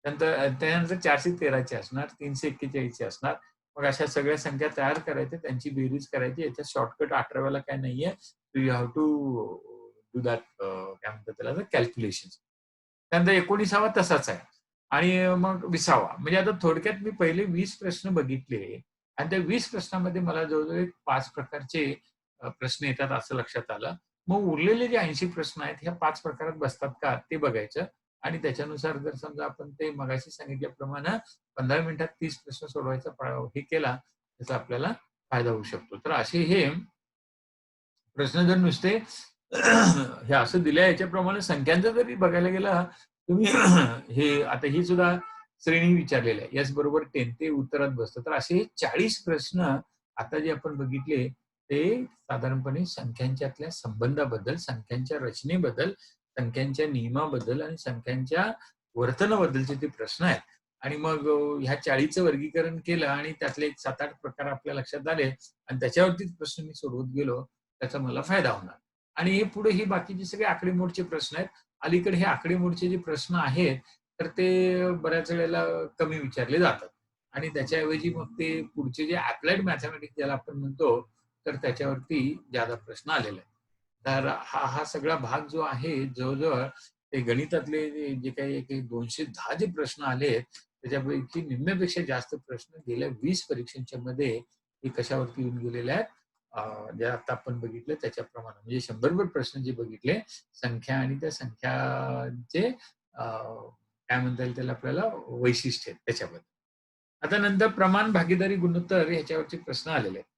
त्यानंतर 413 असणार, 341 असणार. मग अशा सगळ्या संख्या तयार करायच्या, त्यांची बेरीज करायची. याच्यात शॉर्टकट 18व्याला काही नाहीये. You have to do that काय म्हणतात त्याला कॅल्क्युलेशन. त्यानंतर 19वा तसाच आहे. आणि मग 20वा म्हणजे आता थोडक्यात मी पहिले 20 प्रश्न बघितले आणि त्या 20 प्रश्नामध्ये मला जवळ-जवळ 5 प्रकारचे प्रश्न येतात असं लक्षात आलं. मग उरलेले जे 80 प्रश्न आहेत, ह्या 5 प्रकारात बसतात का ते बघायचं आणि त्याच्यानुसार जर समजा आपण ते मगाशी सांगितल्याप्रमाणे 15 मिनिटात 30 प्रश्न सोडवायचा हे केला, त्याचा आपल्याला फायदा होऊ शकतो. तर असे हे प्रश्न जर नुसते हे असं दिलंय याच्याप्रमाणे संख्यांचं जरी बघायला गेलं तुम्ही हे आता ही सुद्धा श्रेणी विचारलेली आहे. एस बरोबर 10 ते उत्तरात बसतं. तर असे 40 प्रश्न आता जे आपण बघितले ते साधारणपणे संख्यांच्यातल्या संबंधाबद्दल, संख्यांच्या रचनेबद्दल, संख्यांच्या नियमाबद्दल आणि संख्यांच्या वर्तनाबद्दलचे ते प्रश्न आहेत. आणि मग ह्या 40चं वर्गीकरण केलं आणि त्यातले एक 7-8 प्रकार आपल्या लक्षात आले आणि त्याच्यावरतीच प्रश्न मी सोडवत गेलो, त्याचा मला फायदा होणार. आणि हे पुढे ही बाकीचे सगळे आकडेमोडचे प्रश्न आहेत. अलीकडे हे आकडेमोडचे जे प्रश्न आहेत, तर ते बऱ्याच वेळेला कमी विचारले जातात. आणि त्याच्याऐवजी मग ते पुढचे जे अप्लाइड मॅथेमॅटिक्स ज्याला आपण म्हणतो, तर त्याच्यावरती ज्यादा प्रश्न आलेले आहेत. तर हा सगळा भाग जो आहे जवळ-जवळ ते गणितातले जे काही 210 जे प्रश्न आलेत, त्याच्यापैकी निम्म्यापेक्षा जास्त प्रश्न गेल्या 20 परीक्षांच्या मध्ये हे कशावरती येऊन गेलेले आहेत, जे आता आपण बघितलं त्याच्याप्रमाणे म्हणजे 100 प्रश्न जे बघितले, संख्या आणि त्या संख्यांचे काय म्हणता येईल त्याला आपल्याला वैशिष्ट्य त्याच्याबद्दल. आता नंतर प्रमाण, भागीदारी, गुणोत्तर ह्याच्यावरचे प्रश्न आलेले आहेत.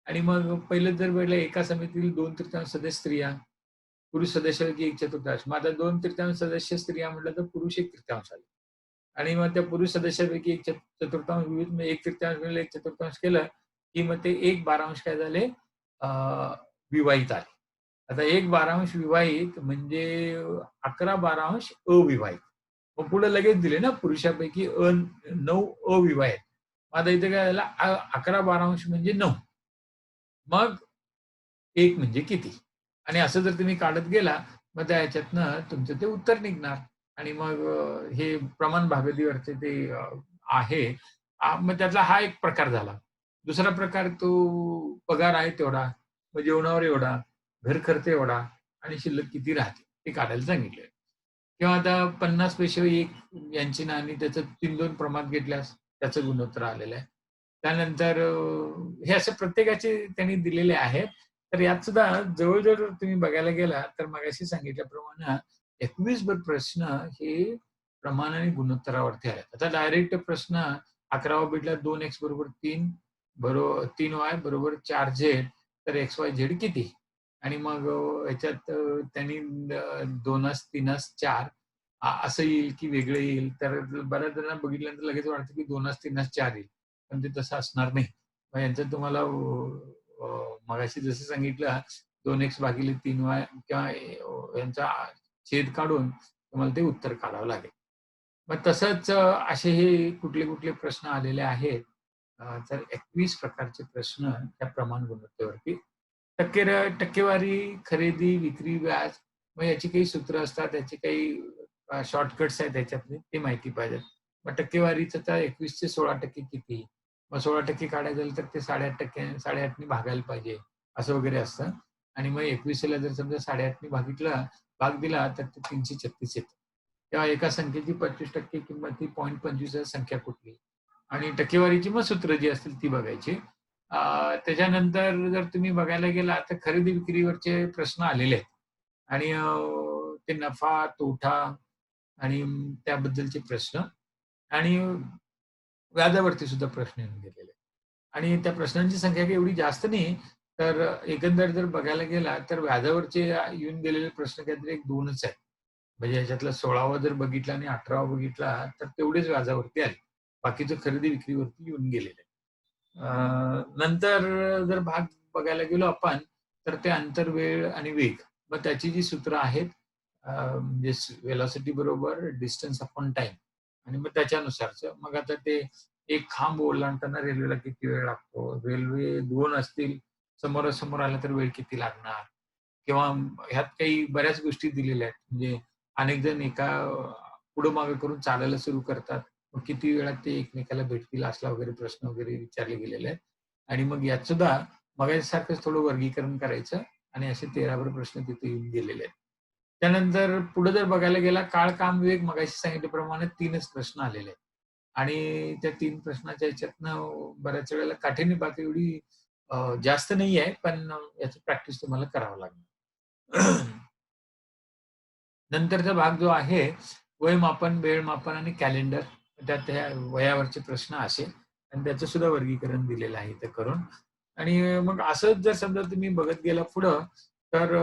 आणि मग पहिलं जर वेळेला एका समितीतील 2/3 सदस्य स्त्रिया, पुरुष सदस्यापैकी 1/4. मग आता 2/3 सदस्य स्त्रिया म्हटलं तर पुरुष 1/3 आले. आणि मग त्या पुरुष सदस्यापैकी 1/4 विविध म्हणजे 1/3 गुणिले 1/4 केलं, की मग ते 1/12 काय झाले अ, विवाहित आले. आता 1/12 विवाहित म्हणजे 11/12 अविवाहित. मग पुढे लगेच दिले ना पुरुषापैकी 9 अविवाहित. मग आता इथे काय झालं 11/12 म्हणजे 9. मग 1 म्हणजे किती? आणि असं जर तुम्ही काढत गेला, मग त्या ह्याच्यातनं तुमचं ते उत्तर निघणार. आणि मग हे प्रमाण भागतीवरचे ते आहे. मग त्यातला हा एक प्रकार झाला. दुसरा प्रकार तो पगार आहे तेवढा, मग जेवणावर एवढा, घर खर्च एवढा, आणि शिल्लक किती राहते ते काढायला सांगितले. किंवा आता 50 पैसे एक यांची नाणी त्याचं 3-2 प्रमाणात घेतल्यास त्याचं गुणोत्तर आलेलं आहे. त्यानंतर हे असे प्रत्येकाचे त्यांनी दिलेले आहेत. तर यात सुद्धा जवळ-जवळ तुम्ही बघायला गेला तर मगाशी सांगितल्याप्रमाणे 21 भर प्रश्न हे प्रमाण आणि गुणोत्तरावरती आहेत. आता डायरेक्ट प्रश्न 11वा बिटला 2x बरोबर 3 3y बरोबर 4z तर XYZ किती? आणि मग ह्याच्यात त्यांनी 2s 3s 4 असं येईल की वेगळं येईल. तर बऱ्याच जणांना बघितल्यानंतर लगेच वाटतं की 2s 3s 4 येईल. पण ते तसं असणार नाही. मग यांच्यात तुम्हाला मगाशी जसं सांगितलं 2x भागिले 3y किंवा यांचा छेद काढून तुम्हाला ते उत्तर काढावं लागेल. मग तसंच असे हे कुठले-कुठले प्रश्न आलेले आहेत. तर 21 प्रकारचे प्रश्न त्या प्रमाण गुणवत्तेवरती. टक्केवारी, खरेदी, विक्री, व्याज मग याची काही सूत्र असतात, याची काही शॉर्टकट्स आहेत त्याच्यातले, ते माहिती पाहिजेत. मग टक्केवारीचं तर 21 चे 16% किती? मग 16% काढायचं झालं तर ते 8.5% 8.5 नी भागायला पाहिजे, असं वगैरे असतं. आणि मग 21 ला जर समजा 8.5 नी भाग दिला तर ते 336 येतं. तेव्हा एका संख्येची 25% किंमत ही 0.25 संख्या कुठली? आणि टक्केवारीची मग सूत्र जी असतील ती बघायची. त्याच्यानंतर जर तुम्ही बघायला गेलात तर खरेदी विक्रीवरचे प्रश्न आलेले आहेत. आणि ते नफा, तोटा आणि त्याबद्दलचे प्रश्न आणि व्याजावरती सुद्धा प्रश्न येऊन गेलेले आहेत. आणि त्या प्रश्नांची संख्या काही एवढी जास्त नाही. तर एकंदर जर बघायला गेला तर व्याजावरचे येऊन गेलेले प्रश्न काहीतरी 1-2च आहेत. म्हणजे ह्याच्यातला 16वा जर बघितला आणि 18वा बघितला तर तेवढेच व्याजावरती आले. बाकीचं खरेदी विक्रीवरती येऊन गेलेलं आहे. नंतर जर भाग बघायला गेलो आपण, तर ते अंतर, वेळ आणि वेग. मग त्याची जी सूत्र आहेत म्हणजे व्हेलॉसिटी बरोबर डिस्टन्स अपॉन टाईम आणि मग त्याच्यानुसारचं. मग आता ते एक खांब ओलांडताना रेल्वेला किती वेळ लागतो? रेल्वे 2 असतील, समोरासमोर आला तर वेळ किती लागणार? किंवा ह्यात काही बऱ्याच गोष्टी दिलेल्या आहेत. म्हणजे अनेक जण पुढं-मागे करून चालायला सुरू करतात. मग किती वेळात ते एकमेकाला भेटतील असला वगैरे प्रश्न वगैरे विचारले गेलेले आहेत. आणि मग यात सुद्धा मगाच्यासारखंच थोडं वर्गीकरण करायचं आणि असे 13 भर प्रश्न तिथे येऊन गेलेले आहेत. त्यानंतर पुढे जर बघायला गेला काळ, काम, वेग मगाशी सांगितल्याप्रमाणे 3च प्रश्न आलेले आहेत. आणि त्या 3 प्रश्नाच्या ह्याच्यातनं बऱ्याच वेळेला काठिण्य पातळी एवढी जास्त नाहीये, पण याची प्रॅक्टिस तुम्हाला करावं लागणार. नंतरचा भाग जो आहे, वयमापन, वेळमापन आणि कॅलेंडर. त्यात ह्या वयावरचे प्रश्न असे आणि त्याचं सुद्धा वर्गीकरण दिलेलं आहे इथं करून. आणि मग असंच जर समजा तुम्ही बघत गेला पुढं, तर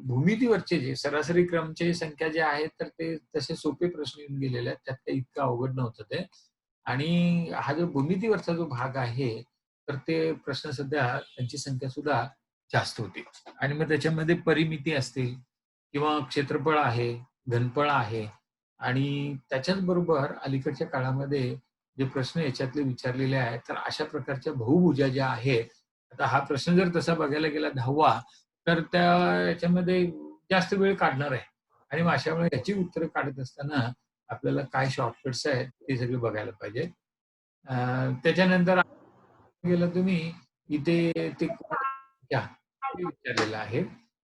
भूमितीवरचे जे सरासरी क्रमची संख्या जे आहेत, तर ते तसे सोपे प्रश्न येऊन गेलेले आहेत. त्यात काही इतकं अवघड नव्हतं ते. आणि हा जो भूमितीवरचा जो भाग आहे, तर ते प्रश्न सध्या त्यांची संख्या सुद्धा जास्त होती. आणि मग त्याच्यामध्ये परिमिती असतील किंवा क्षेत्रफळ आहे, घनफळ आहे आणि त्याच्याच बरोबर अलीकडच्या काळामध्ये जे प्रश्न याच्यातले विचारलेले आहेत, तर अशा प्रकारच्या बहुभुजा ज्या आहेत, आता हा प्रश्न जर तसा बघायला गेला 10वा तर त्या याच्यामध्ये जास्त वेळ काढणार आहे. आणि मग अशामुळे याची उत्तरं काढत असताना आपल्याला काय शॉर्टकट्स आहेत ते सगळे बघायला पाहिजे. अ, त्याच्यानंतर गेलं तुम्ही इथे ते घ्या, ते विचारलेलं आहे.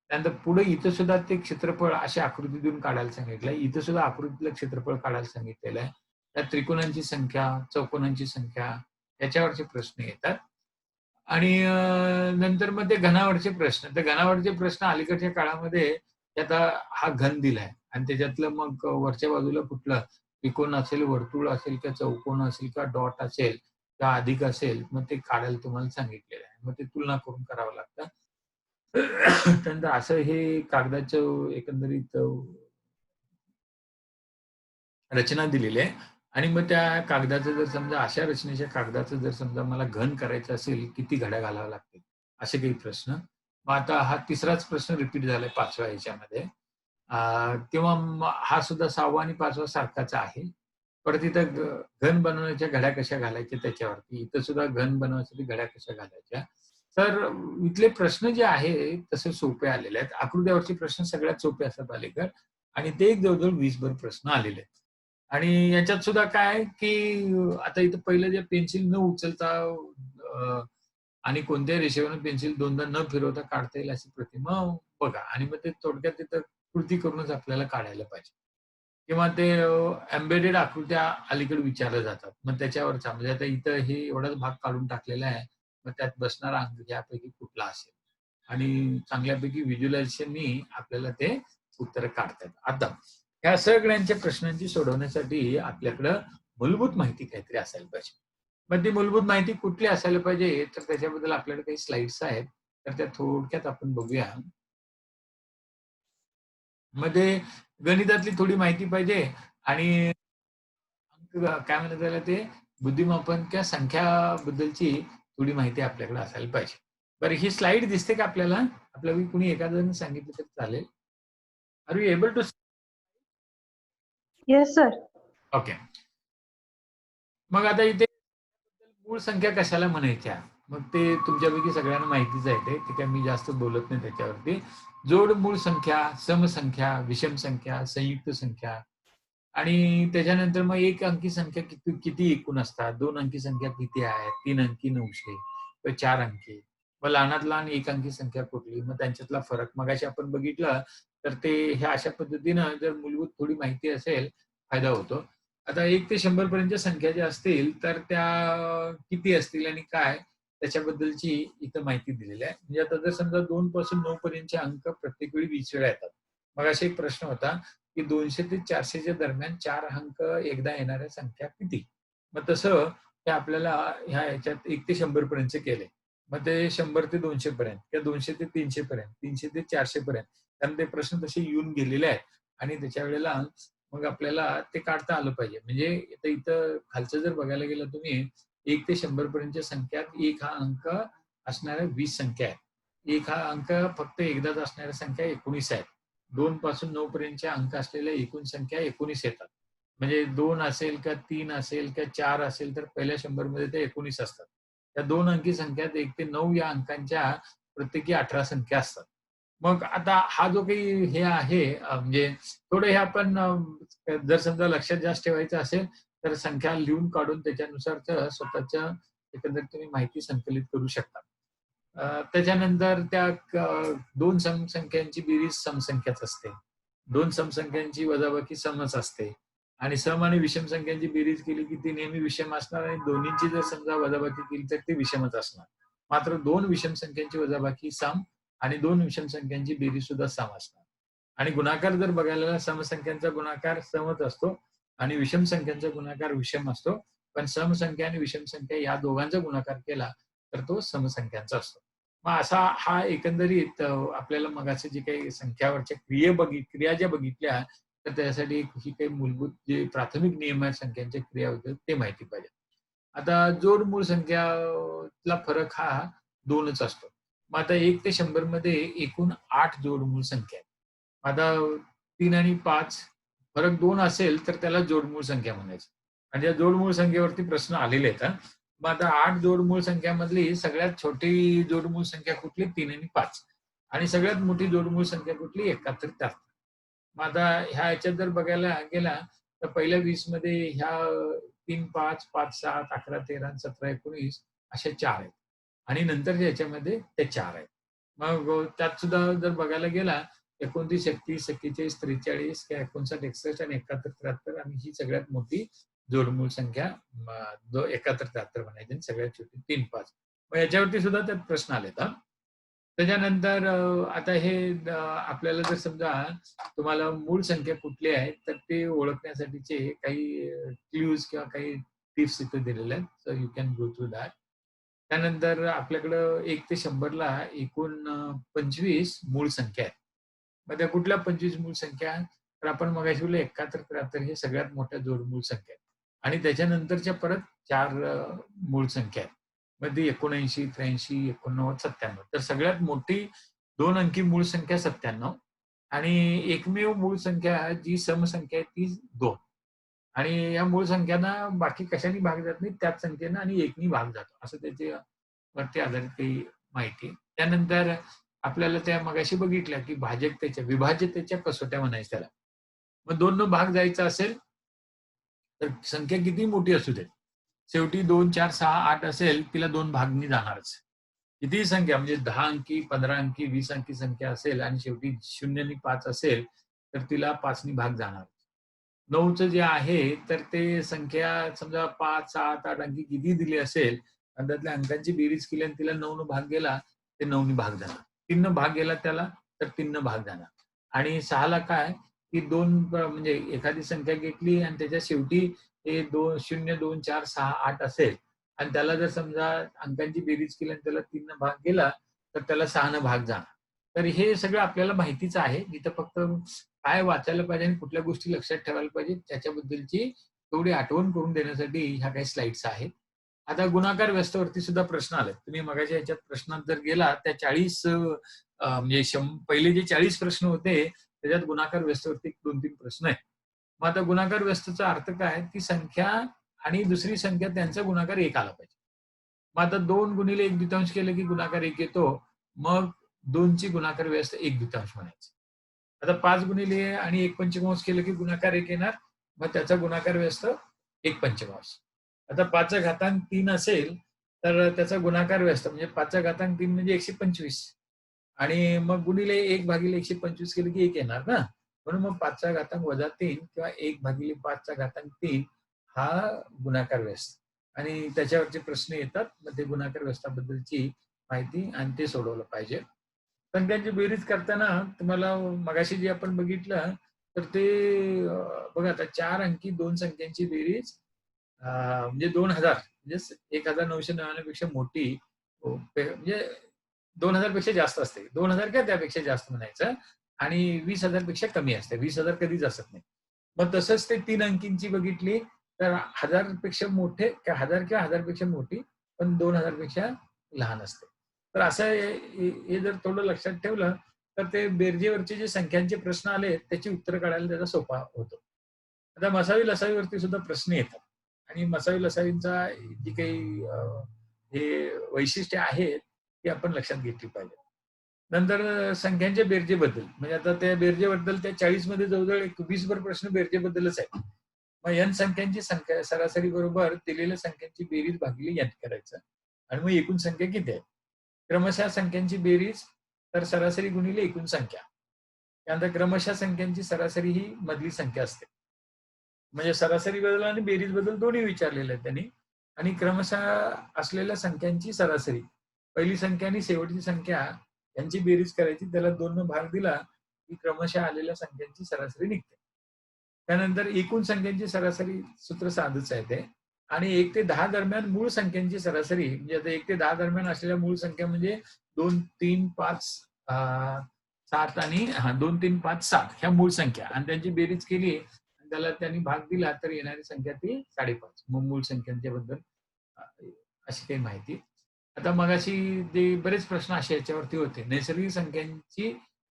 त्यानंतर पुढे इथं सुद्धा ते क्षेत्रफळ अशा आकृतीतून काढायला सांगितलंय. इथं सुद्धा आकृतीतलं क्षेत्रफळ काढायला सांगितलेलं आहे. त्यात त्रिकोणांची संख्या, चौकोनांची संख्या याच्यावरचे प्रश्न येतात. आणि नंतर मग ते घनावरचे प्रश्न. तर घनावरचे प्रश्न अलीकडच्या काळामध्ये ते आता हा घन दिलाय आणि त्याच्यातलं मग वरच्या बाजूला कुठलं त्रिकोण असेल, वर्तुळ असेल किंवा चौकोन असेल किंवा डॉट असेल किंवा अधिक असेल, मग ते काढायला तुम्हाला सांगितलेलं आहे. मग ते तुलना करून करावं लागतं. त्यानंतर असं हे कागदाचं एकंदरीत रचना दिलेली आहे आणि मग त्या कागदाचं जर समजा अशा रचनेच्या कागदाचं जर समजा मला घन करायचं असेल, किती घड्या घालाव्या लागतील? असे काही प्रश्न. मग आता हा तिसराच प्रश्न रिपीट झालाय 5व्या ह्याच्यामध्ये. किंवा हा सुद्धा 6वा आणि 5वा सारखाच आहे. परत इथं घन बनवण्याच्या घड्या कशा घालायच्या त्याच्यावरती. इथं सुद्धा घन बनवण्यासाठी घड्या कशा घालायच्या. तर इथले प्रश्न जे आहेत तसे सोपे आलेले आहेत. आकृत्यावरचे प्रश्न सगळ्यात सोपे असतात अलीकडे आणि ते एक जवळ-जवळ 20 भर प्रश्न आलेले आहेत. आणि याच्यात सुद्धा काय की आता इथं पहिलं जे पेन्सिल न उचलता आणि कोणत्याही रेषेवरून पेन्सिल दोनदा न फिरवता काढता येईल अशी प्रतिमा बघा आणि मग ते थोडक्यात तिथं कृती करूनच आपल्याला काढायला पाहिजे. किंवा ते एम्बेडेड आकृत्या अलीकडे विचारल्या जातात. मग त्याच्यावरचा म्हणजे आता इथं हे एवढाच भाग काढून टाकलेला आहे. मग त्यात बसणारा अंक यापैकी कुठला असेल आणि चांगल्यापैकी व्हिज्युअलायझेशननी आपल्याला ते उत्तर काढता येतात. आता ह्या सगळ्यांच्या प्रश्नांची सोडवण्यासाठी आपल्याकडं मूलभूत माहिती काहीतरी असायला पाहिजे. मग ती मूलभूत माहिती कुठली असायला पाहिजे, तर त्याच्याबद्दल आपल्याकडे काही स्लाइड्स आहेत. तर त्या थोडक्यात आपण बघूया. मध्ये गणितातली थोडी माहिती पाहिजे आणि काय म्हणतात त्याला ते बुद्धिमापन किंवा संख्याबद्दलची थोडी माहिती आपल्याकडे असायला पाहिजे. बरं ही स्लाइड दिसते का आपल्याला? आपल्याला कुणी एखाद्याने सांगितलं तरी चालेल. Are you able to yes sir. Okay. मग आता इथे मूळ संख्या कशाला म्हणायच्या? मग ते तुमच्यापैकी सगळ्यांना माहितीच आहे ते. ते काय मी जास्त बोलत नाही त्याच्यावरती. जोड मूळ संख्या, समसंख्या, विषम संख्या, संयुक्त संख्या आणि त्याच्यानंतर मग एक अंकी संख्या किती किती एकूण असतात, दोन अंकी संख्या किती आहेत, तीन अंकी 900 किंवा चार अंकी. मग लहानात लहान एक अंकी संख्या कुठली, मग त्यांच्यातला फरक मगाशी आपण बघितलं तर ते ह्या अशा पद्धतीनं जर मूलभूत थोडी माहिती असेल फायदा होतो. आता 1 ते 100 पर्यंतच्या संख्या ज्या असतील तर त्या किती असतील आणि काय त्याच्याबद्दलची इथं माहिती दिलेली आहे. म्हणजे आता जर समजा 2 पासून 9 पर्यंतचे अंक प्रत्येक वेळी 20 वेळा येतात. मगाशी एक प्रश्न होता की 200 ते 400च्या दरम्यान 4 अंक एकदा येणाऱ्या संख्या किती? मग तसं ते आपल्याला ह्या ह्याच्यात 1 ते 100 पर्यंतचे केले. मग ते 100 ते 200 पर्यंत किंवा 200 ते 300 पर्यंत, 300 ते 400 पर्यंत. कारण ते प्रश्न तसे येऊन गेलेले आहेत आणि त्याच्या वेळेला मग आपल्याला ते काढता आलं पाहिजे. म्हणजे इथं खालचं जर बघायला गेलं तुम्ही 1 ते 100 पर्यंतच्या संख्यात 1 हा अंक असणाऱ्या 20 संख्या आहेत. 1 हा अंक फक्त एकदाच असणाऱ्या संख्या 19 आहेत. 2 पासून 9 पर्यंतच्या अंक असलेल्या एकूण संख्या 19 येतात. म्हणजे 2 असेल किंवा 3 असेल किंवा 4 असेल तर पहिल्या 100 मध्ये ते 19 असतात. त्या 2 अंकी संख्यात 1 ते 9 या अंकांच्या प्रत्येकी 18 संख्या असतात. मग आता हा जो काही हे आहे म्हणजे थोडं हे आपण जर समजा लक्षात जास्त ठेवायचं असेल तर संख्या लिहून काढून त्याच्यानुसार स्वतःच्या एकंदरीत तुम्ही माहिती संकलित करू शकता. त्याच्यानंतर त्या दोन समसंख्यांची बेरीज समसंख्याच असते. दोन समसंख्यांची वजाबाकी समच असते आणि सम आणि विषम संख्यांची बेरीज केली की ती नेहमी विषम असणार आणि दोन्हींची जर समजा वजाबाकी केली तर ती विषमच असणार. मात्र दोन विषम संख्यांची वजाबाकी सम आणि दोन विषम संख्यांची बेरीज सुद्धा सम असणार. आणि गुणाकार जर बघायला समसंख्यांचा गुणाकार समच असतो आणि विषम संख्यांचा गुणाकार विषम असतो. पण समसंख्या आणि विषम संख्या या दोघांचा गुणाकार केला तर तो समसंख्यांचा असतो. मग असा हा एकंदरीत आपल्याला मगाशी जी काही संख्यावरच्या क्रिया ज्या बघितल्या तर त्यासाठी ही काही मूलभूत जे प्राथमिक नियम आहेत संख्यांच्या क्रियाबद्दल ते माहिती पाहिजे. आता जोड मूळ संख्याला फरक हा 2च असतो. मग आता 1 ते 100 मध्ये एकूण 8 जोड मूळ संख्या आहेत. आता 3 आणि 5 फरक 2 असेल तर त्याला जोडमूळ संख्या म्हणायचं. आणि या जोडमूळ संख्येवरती प्रश्न आलेले आहेत. मग आता 8 जोडमूळ संख्यामधली सगळ्यात छोटी जोडमूळ संख्या कुठली? 3 आणि 5 आणि सगळ्यात मोठी जोडमूळ संख्या कुठली? 71 ते 73. मग आता ह्या ह्याच्यात जर बघायला गेला तर पहिल्या 20 मध्ये ह्या 3, 5, 5, 7, 11, 13, 17, 19 अशा 4 आहेत आणि नंतरच्या ह्याच्यामध्ये त्या 4 आहेत. मग त्यात सुद्धा जर बघायला गेला 29, 31, 41, 43, 59, 61 आणि 71, 73 आणि ही सगळ्यात मोठी जोडमूळ संख्या 71, 73 म्हणायची आणि सगळ्यात छोटी 3, 5. मग याच्यावरती सुद्धा त्यात प्रश्न आलेत. त्याच्यानंतर आता हे आपल्याला जर समजा तुम्हाला मूळ संख्या कुठली आहे तर ते ओळखण्यासाठीचे काही क्ल्यूज किंवा काही टिप्स इथे दिलेल्या आहेत. So you can go through that. त्यानंतर आपल्याकडं 1 ते 100 ला एकूण 25 मूळ संख्या आहेत. मग त्या कुठल्या 25 मूळ संख्या? तर आपण मगाशी बोललो 71, 73 हे सगळ्यात मोठ्या जोडमूळ संख्या आहेत. आणि त्याच्यानंतरच्या परत 4 मूळ संख्या आहेत. मग ती 79, 83, 89, 97. तर सगळ्यात मोठी 2 अंकी मूळ संख्या 97 आणि एकमेव मूळ संख्या जी समसंख्या आहे ती 2. आणि या मूळ संख्यांना बाकी कशाने भाग जात नाही त्याच संख्येनं आणि 1 नी भाग जातो. असं त्याचे वरती आधारित काही माहिती. त्यानंतर आपल्याला त्या मगाशी बघितल्या की विभाज्यतेच्या कसोट्या म्हणायच्या त्याला. मग 2 न भाग जायचा असेल तर संख्या किती मोठी असू दे. शेवटी 2, 4, 6, 8 असेल तिला 2 भागनी जाणारच. कितीही संख्या म्हणजे 10 अंकी, 15 अंकी, 20 अंकी संख्या असेल आणि शेवटी 0 आणि 5 असेल, तर तिला 5 नी भाग जाणार. 9चं जे आहे, तर ते संख्या समजा 5, 7, 8 अंकी कितीही दिली असेल आणि त्यातल्या अंकांची बेरीज केली आणि तिला 9 न भाग गेला, ते 9 नी भाग जाणार. 3 न भाग गेला त्याला, तर 3 न भाग जाणार. आणि 6 ला काय, की 2 म्हणजे एखादी संख्या घेतली आणि त्याच्या शेवटी हे 2 0, 2, 4, 6, 8 असेल आणि त्याला जर समजा अंकांची बेरीज केली आणि त्याला 3 न भाग गेला, तर त्याला 6 न भाग जाणार. तर हे सगळं आपल्याला माहितीच आहे. इथं फक्त काय वाचायला पाहिजे आणि कुठल्या गोष्टी लक्षात ठेवायला पाहिजे त्याच्याबद्दलची थोडी आठवण करून देण्यासाठी ह्या काही स्लाइड्स आहेत. आता गुणाकार व्यस्तवरती सुद्धा प्रश्न आलेत. तुम्ही मगाच्या ह्याच्यात प्रश्नात जर गेला त्या 40 म्हणजे पहिले जे 40 प्रश्न होते त्याच्यात गुणाकार व्यस्तवरती 2-3 प्रश्न आहेत. मग आता गुणाकार व्यस्तचा अर्थ काय? ती संख्या आणि दुसरी संख्या त्यांचा गुणाकार 1 आला पाहिजे. मग आता 2 गुणिले 1/2 केलं की गुणाकार 1 येतो. मग 2 ची गुणाकार व्यस्त 1/2 म्हणायचं. आता 5 गुणिले आणि 1/5 केलं की गुणाकार 1 येणार. मग त्याचा गुणाकार व्यस्त 1/5. आता 5चा घातांक 3 असेल, तर त्याचा गुणाकार व्यस्त म्हणजे 5चा घातांक 3 म्हणजे 125 आणि मग गुणिले 1/125 केलं की 1 येणार ना. म्हणून मग 5चा घातांक वजा 3 किंवा 1/5चा घातांक 3 हा गुणाकार व्यस्त आणि त्याच्यावरचे प्रश्न येतात. मग ते गुणाकार व्यस्ताबद्दलची माहिती आणि ते सोडवलं पाहिजे. संख्यांची बेरीज करताना तुम्हाला मगाशी जे आपण बघितलं, तर ते बघा आता 4 अंकी 2 संख्यांची बेरीज म्हणजे 2000 म्हणजे 1999 पेक्षा मोठी म्हणजे 2000 पेक्षा जास्त असते. 2000 किंवा त्यापेक्षा जास्त म्हणायचं आणि 20,000 पेक्षा कमी असते. 20,000 कधीच असत नाही. मग तसंच ते 3 अंकींची बघितली तर 1000 पेक्षा मोठे 1000 किंवा 1000 पेक्षा मोठी, पण 2000 पेक्षा लहान असते. तर असं हे जर थोडं लक्षात ठेवलं, तर ते बेरजेवरचे जे संख्यांचे प्रश्न आले, त्याची उत्तरं काढायला त्याचा सोपा होतो. आता मसावी-लसावीवरती सुद्धा प्रश्न येतात आणि मसावी-लसावींचा जी काही हे वैशिष्ट्ये आहेत, ती आपण लक्षात घेतली पाहिजेत. नंतर संख्यांच्या बेरजेबद्दल म्हणजे आता त्या बेरजेबद्दल त्या 40 मध्ये जवळ-जवळ एक 20 भर प्रश्न बेरजेबद्दलच आहेत. मग n संख्यांची संख्या सरासरी बरोबर दिलेल्या संख्यांची बेरीज भागिले n करायचं आणि मग एकूण संख्या किती आहे? क्रमशः संख्यांची बेरीज तर सरासरी गुणिले एकूण संख्या. त्यानंतर क्रमशः संख्यांची सरासरी ही मधली संख्या असते. म्हणजे सरासरी बद्दल आणि बेरीज बद्दल दोन्ही विचारलेलं आहे त्यांनी आणि क्रमशः असलेल्या संख्यांची सरासरी. पहिली संख्या आणि शेवटची संख्या यांची बेरीज करायची. त्याला 2 न भाग दिला की क्रमशः आलेल्या संख्यांची सरासरी निघते. त्यानंतर एकूण संख्यांची सरासरी सूत्र साधंच आहे ते आणि 1 ते 10 दरम्यान मूळ संख्यांची सरासरी म्हणजे आता 1 ते 10 दरम्यान असलेल्या मूळ संख्या म्हणजे 2, 3, 5, 7 आणि 2, 3, 5, 7 ह्या मूळ संख्या आणि त्यांची बेरीज केली आणि त्याला त्यांनी भाग दिला तर येणारी संख्या ती 5.5. मग मूळ संख्यांच्या बद्दल अ, अशी काही माहिती. आता मगाशी जे बरेच प्रश्न असे याच्यावरती होते. नैसर्गिक संख्यांची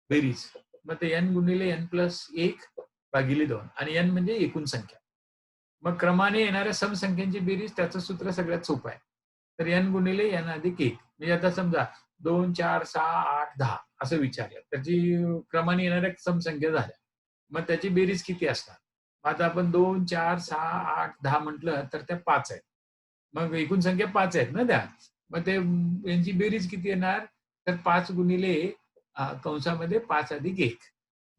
बेरीज. मग ते n गुणिले n प्लस 1 भागिले 2 आणि n म्हणजे एकूण संख्या. मग क्रमाने येणाऱ्या समसंख्यांची बेरीज त्याचं सूत्र सगळ्यात सोपं आहे. तर n गुणिले n अधिक 1 म्हणजे आता समजा 2, 4, 6, 8, 10 असं विचारलं. त्याची क्रमाने येणाऱ्या समसंख्या झाल्या. मग त्याची बेरीज किती असणार? मग आता आपण 2, 4, 6, 8, 10 म्हटलं तर त्या 5 आहेत. मग एकूण संख्या 5 आहेत ना त्या. मग ते यांची बेरीज किती येणार? तर 5 गुणिले कंसामध्ये 5 अधिक 1.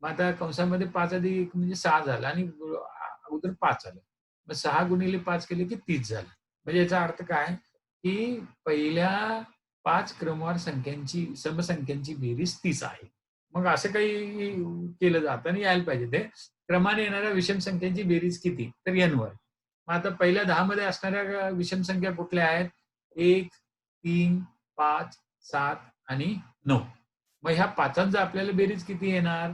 मग आता कंसामध्ये 5 अधिक 1 म्हणजे 6 झालं आणि अगोदर 5 आलं. मग 6 गुणिले 5 केले की 30 झालं. म्हणजे याचा अर्थ काय? की पहिल्या 5 क्रमवार संख्यांची समसंख्यांची बेरीज 30 आहे. मग असं काही केलं जातं आणि यायला पाहिजे ते. क्रमाने येणाऱ्या विषम संख्यांची बेरीज किती? तर n वर. मग आता पहिल्या 10 मध्ये असणाऱ्या विषम संख्या कुठल्या आहेत? 1, 3, 5, 7 आणि 9. मग ह्या पाचांचा आपल्याला बेरीज किती येणार?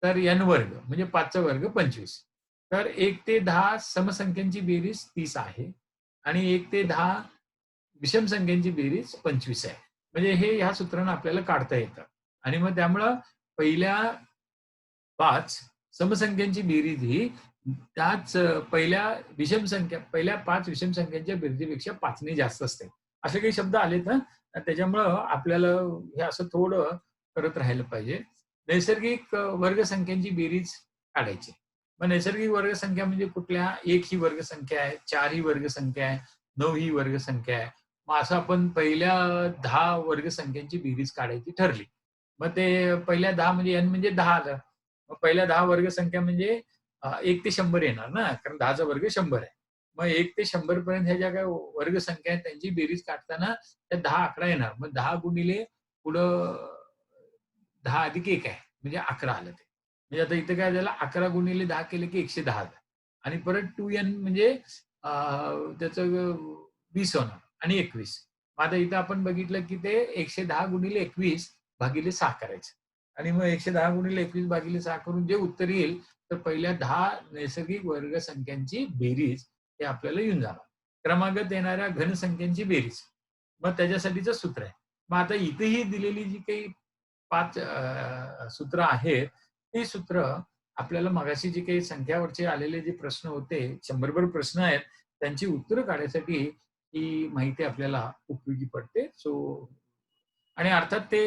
तर n वर्ग म्हणजे 5चा वर्ग 25. तर 1 ते 10 समसंख्यांची बेरीज 30 आहे आणि 1 ते 10 विषम संख्यांची बेरीज 25 आहे. म्हणजे हे ह्या सूत्रानं आपल्याला काढता येतं आणि मग त्यामुळं पहिल्या 5 समसंख्यांची बेरीज ही त्याच पहिल्या 5 विषम संख्यांच्या बेरजेपेक्षा 5 ने जास्त असते. असे काही शब्द आलेत ना, त्याच्यामुळं आपल्याला हे असं थोडं करत राहिलं पाहिजे. नैसर्गिक वर्गसंख्यांची बेरीज काढायची. मग नैसर्गिक वर्गसंख्या म्हणजे कुठल्या? 1 ही वर्गसंख्या आहे, 4 ही वर्गसंख्या आहे, 9 ही वर्गसंख्या आहे. मग असं आपण पहिल्या 10 वर्गसंख्यांची बेरीज काढायची ठरली. मग ते पहिल्या 10 म्हणजे n म्हणजे 10 आलं. मग पहिल्या 10 वर्गसंख्या म्हणजे 1 ते 100 येणार ना, कारण 10चा वर्ग 100 आहे. मग 1 ते 100 पर्यंत ह्या ज्या काही वर्गसंख्या आहेत त्यांची बेरीज काढताना त्या 10 आकडा येणार. मग 10 गुणिले पुढं 10 अधिक 1 आहे. म्हणजे 11 आलं ते. म्हणजे आता इथे काय झालं 11 गुणिले 10 केले की 110 झालं. आणि परत 2n म्हणजे अ, त्याचं 20 होणार आणि 21. मग आता इथं आपण बघितलं की ते 110 गुणिले 21 भागिले 6 करायचं. आणि मग 110 गुणिले 21 भागिले 6 करून जे उत्तर येईल, तर पहिल्या 10 नैसर्गिक वर्गसंख्यांची बेरीज हे आपल्याला येऊन जाणार. क्रमागत येणाऱ्या घनसंख्यांची बेरीज. मग त्याच्यासाठीचं सूत्र आहे. मग आता इथेही दिलेली जी काही 5 सूत्र आहेत, ती सूत्र आपल्याला मगाशी जी काही संख्यावरचे आलेले जे प्रश्न होते, 100भर प्रश्न आहेत, त्यांची उत्तरं काढण्यासाठी ही माहिती आपल्याला उपयोगी पडते. आणि अर्थात ते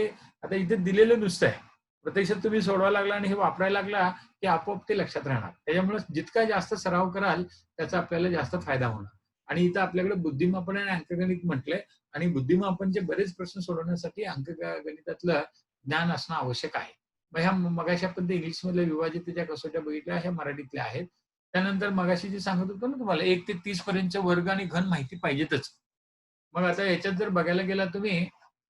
आता इथे दिलेलं नुसतं आहे. प्रत्यक्षात तुम्ही सोडवायला लागला आणि हे वापरायला लागला, की आपोआप ते लक्षात राहणार. त्याच्यामुळे जितका जास्त सराव कराल, त्याचा आपल्याला जास्त फायदा होणार. आणि इथं आपल्याकडे बुद्धिमापन आणि अंकगणित म्हटलंय आणि बुद्धिमापनचे बरेच प्रश्न सोडवण्यासाठी गणितातलं ज्ञान असणं आवश्यक आहे. मग ह्या मगाशी आपण ते इंग्लिशमधल्या विभाजिततेच्या कसोट्या बघितल्या, ह्या मराठीतल्या आहेत. त्यानंतर मगाशी जे सांगत होतो ना तुम्हाला 1 ते 30 पर्यंतचे वर्ग आणि घन माहिती पाहिजेतच. मग आता याच्यात जर बघायला गेला तुम्ही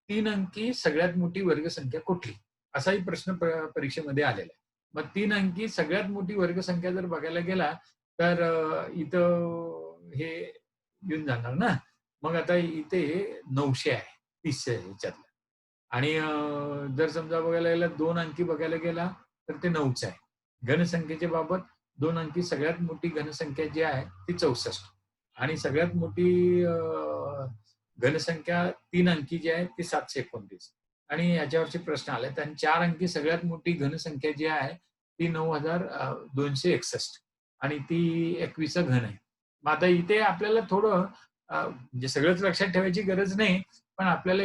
3 अंकी सगळ्यात मोठी वर्गसंख्या कुठली? असाही प्रश्न परीक्षेमध्ये आलेला आहे. मग 3 अंकी सगळ्यात मोठी वर्गसंख्या जर बघायला गेला, तर इथं हे येऊन जाणार ना. मग आता इथे 900 आहे 30च्या ह्याच्यातलं. आणि जर समजा बघायला गेला 2 अंकी बघायला गेला, तर ते 9च आहे. घनसंख्येच्या बाबत 2 अंकी सगळ्यात मोठी घनसंख्या जी आहे ती 64 आणि सगळ्यात मोठी घनसंख्या 3 अंकी जी आहे ती 729 आणि याच्यावरचे प्रश्न आलेत आणि 4 अंकी सगळ्यात मोठी घनसंख्या जी आहे ती 9261 आणि ती 21 घन आहे. मग आता इथे आपल्याला थोडं म्हणजे सगळंच लक्षात ठेवायची गरज नाही. पण आपल्याला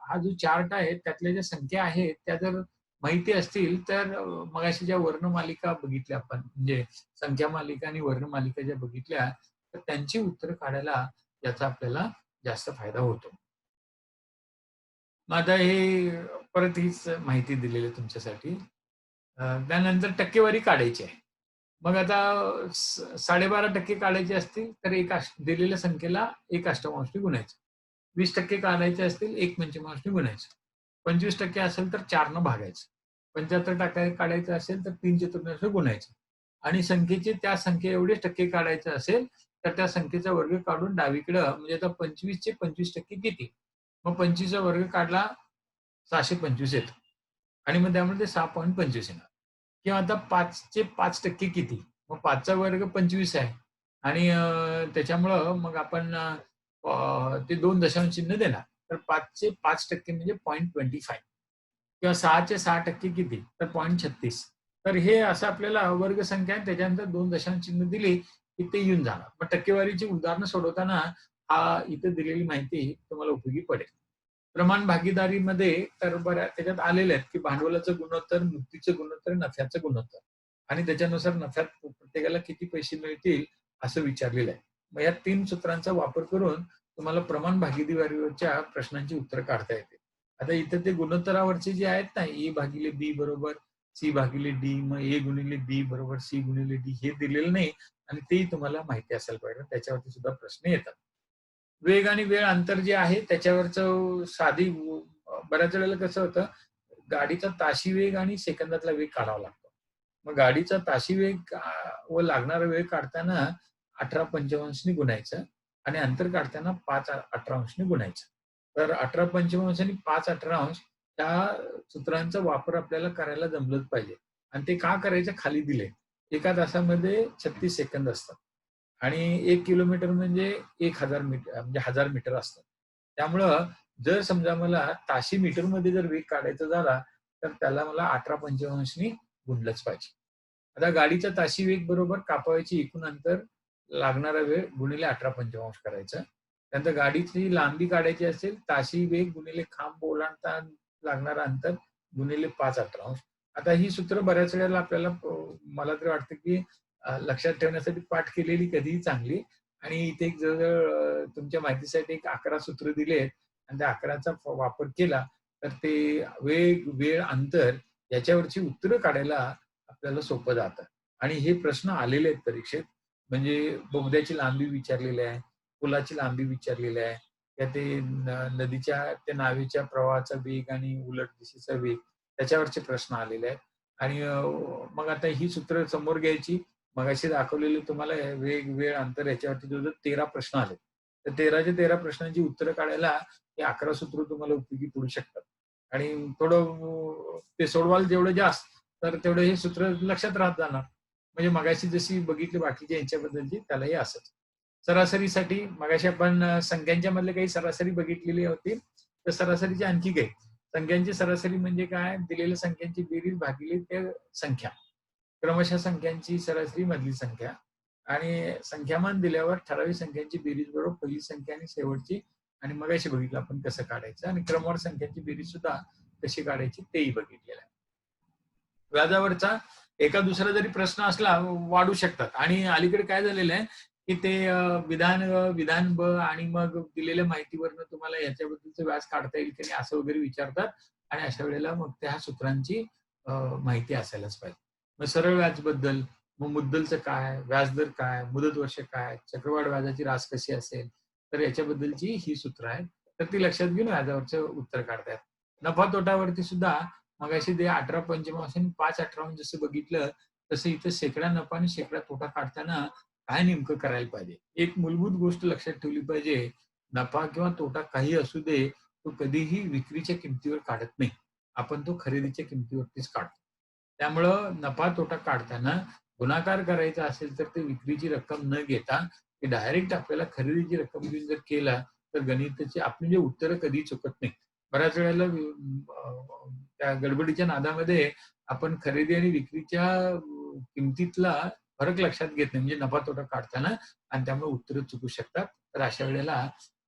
हा जो चार्ट आहे त्यातल्या ज्या संख्या आहेत त्या जर माहिती असतील तर मगाशी ज्या वर्णमालिका बघितल्या आपण म्हणजे संख्या मालिका आणि वर्णमालिका ज्या बघितल्या तर त्यांची उत्तरं काढायला याचा आपल्याला जास्त फायदा होतो. मग आता हे परत हीच माहिती दिलेली आहे तुमच्यासाठी. त्यानंतर टक्केवारी काढायची आहे. मग आता 12.5% काढायचे असतील तर दिलेल्या संख्येला 1/8ने गुणायचं. 20% काढायचे असतील 1/पंचमांशने गुणायचं. 25% असेल तर 4 न भागायचं. 75% काढायचं असेल तर 3/4 गुणायचं. आणि संख्येचे त्या संख्ये एवढेच टक्के काढायचे असेल तर त्या संख्येचा वर्ग काढून डावीकडं म्हणजे आता 25चे 25% किती? मग 25चा वर्ग काढला 625 येतो. आणि मग त्यामुळे ते 6.25 येणार. किंवा आता 5चे 5% किती? मग 5चा वर्ग 25 आहे आणि त्याच्यामुळं मग आपण ते 2 दशांश चिन्ह देणार. तर 5चे 5% म्हणजे 0.25 किंवा 6चे 6% किती? तर 0.36 तर हे असं आपल्याला वर्गसंख्या आहे त्याच्यानंतर 2 दशांश चिन्ह दिली, की ते येऊन जाणार. मग टक्केवारीची उदाहरणं सोडवताना इथे दिलेली माहिती तुम्हाला उपयोगी पडेल. प्रमाण भागीदारीमध्ये तर त्याच्यात आलेले आहेत, की भांडवलाचं गुणोत्तर, मुक्तीचं गुणोत्तर, नफ्याचं गुणोत्तर आणि त्याच्यानुसार नफ्यात प्रत्येकाला किती पैसे मिळतील असं विचारलेलं आहे. मग या 3 सूत्रांचा वापर करून तुम्हाला प्रमाण भागीदारीवरच्या प्रश्नांची उत्तरं काढता येतील. आता इथं ते गुणोत्तरावरचे जे आहेत ना, ए भागिले बी बरोबर सी भागिले डी, मग ए गुणिले बी बरोबर सी गुणिले डी हे दिलेलं नाही आणि तेही तुम्हाला माहिती असायला पाहिजे. त्याच्यावरती सुद्धा प्रश्न येतात. वेग आणि वेळ अंतर जे आहे त्याच्यावरचं बऱ्याच वेळेला कसं होतं, गाडीचा ताशी वेग आणि सेकंदातला वेग काढावा लागतो. मग गाडीचा ताशी वेग व लागणारा वेळ काढताना 18 ने गुणायचं आणि अंतर काढताना 5 18 गुणायचं. तर 18 आणि 5 18 त्या सूत्रांचा वापर आपल्याला करायला जमलंच पाहिजे. आणि ते का करायचं खाली दिलंय. एका तासामध्ये 36 सेकंद असतात. आणि 1 किलोमीटर म्हणजे 1000 मीटर म्हणजे 1000 मीटर असतात. त्यामुळं जर समजा मला ताशी मीटरमध्ये जर वेग काढायचा झाला, तर त्याला मला 18 ने गुणलंच पाहिजे. आता गाडीचा ताशी वेग बरोबर कापावायची एकूण अंतर, लागणारा वेळ गुणिले 18 करायचं. त्यानंतर गाडीची लांबी काढायची असेल, ताशी वेग गुणिले खांब ओलांडता लागणारं अंतर गुणिले 5 18. आता ही सूत्र बऱ्याच वेळेला आपल्याला मला तर वाटतं, की लक्षात ठेवण्यासाठी पाठ केलेली कधीही चांगली आणि इथे एक जवळजवळ तुमच्या माहितीसाठी एक 11 सूत्र दिले आहेत आणि त्या 11चा वापर केला तर ते वेग, वेळ, अंतर याच्यावरची उत्तरं काढायला आपल्याला सोपं जातं. आणि हे प्रश्न आलेले आहेत परीक्षेत. म्हणजे बोगद्याची लांबी विचारलेली आहे, पुलाची लांबी विचारलेली आहे, त्या ते नदीच्या त्या नावेच्या प्रवाहाचा वेग आणि उलट दिशेचा वेग त्याच्यावरचे प्रश्न आलेले आहेत. आणि मग आता ही सूत्र समोर घ्यायची. मगाशी दाखवलेले तुम्हाला वेग, वेळ, अंतर याच्यावरती जवळ 13 प्रश्न आले. तर 13च्या 13 प्रश्नांची उत्तरं काढायला हे 11 सूत्र तुम्हाला उपयोगी पडू शकतात. आणि थोडं ते सोडवाल जेवढं जास्त, तर तेवढं हे सूत्र लक्षात राहत जाणार. म्हणजे मगाशी जशी बघितली बाकीच्या यांच्याबद्दलची त्यालाही असंच. सरासरीसाठी मगाशी आपण संख्यांच्या मधले काही सरासरी बघितलेली होती. तर सरासरीची आणखी काही. संख्यांची सरासरी म्हणजे काय? दिलेल्या संख्यांची बेरीज भागिले त्या संख्या. क्रमशः संख्यांची सरासरी मधली संख्या आणि संख्यामान दिल्यावर ठराविक संख्यांची बेरीज बरोबर पहिली संख्या आणि शेवटची आणि मगाशी बघितलं आपण कसं काढायचं आणि क्रमवार संख्यांची बेरीज सुद्धा कशी काढायची तेही बघितलेलं आहे. व्याजावरचा एका दुसरा जरी प्रश्न असला वाढू शकतात आणि अलीकडे काय झालेलं आहे की ते विधान विधान ब आणि मग दिलेल्या माहितीवरनं तुम्हाला याच्याबद्दलचं व्याज काढता येईल की नाही असं वगैरे विचारतात आणि अशा वेळेला मग त्या सूत्रांची माहिती असायलाच पाहिजे. मग सरळ व्याजबद्दल मग मुद्दलचं काय, व्याजदर काय, मुदत वर्ष काय, चक्रवाढ व्याजाची रास कशी असेल, तर याच्याबद्दलची ही सूत्र आहेत. तर ती लक्षात घेऊन व्याजावरचं उत्तर काढतायत. नफा तोटावरती सुद्धा मगाशी ते 18 पंचमांश आणि 5/18 जसं बघितलं, तसं इथं शेकडा नफा आणि शेकडा तोटा काढताना काय नेमकं करायला पाहिजे? एक मूलभूत गोष्ट लक्षात ठेवली पाहिजे. नफा किंवा तोटा काही असू दे, तो कधीही विक्रीच्या किमतीवर काढत नाही. आपण तो खरेदीच्या किमतीवरतीच काढतो. त्यामुळं नफा तोटा काढताना गुणाकार करायचा असेल, तर ते विक्रीची रक्कम न घेता ते डायरेक्ट आपल्याला खरेदीची रक्कम घेऊन जर केला, तर गणिताची आपली जे उत्तरं कधीही चुकत नाही. बऱ्याच वेळेला त्या गडबडीच्या नादामध्ये आपण खरेदी आणि विक्रीच्या किमतीतला फरक लक्षात घेत नाही. म्हणजे नफा तोटा काढताना आणि त्यामुळे उत्तरं चुकू शकतात. तर अशा वेळेला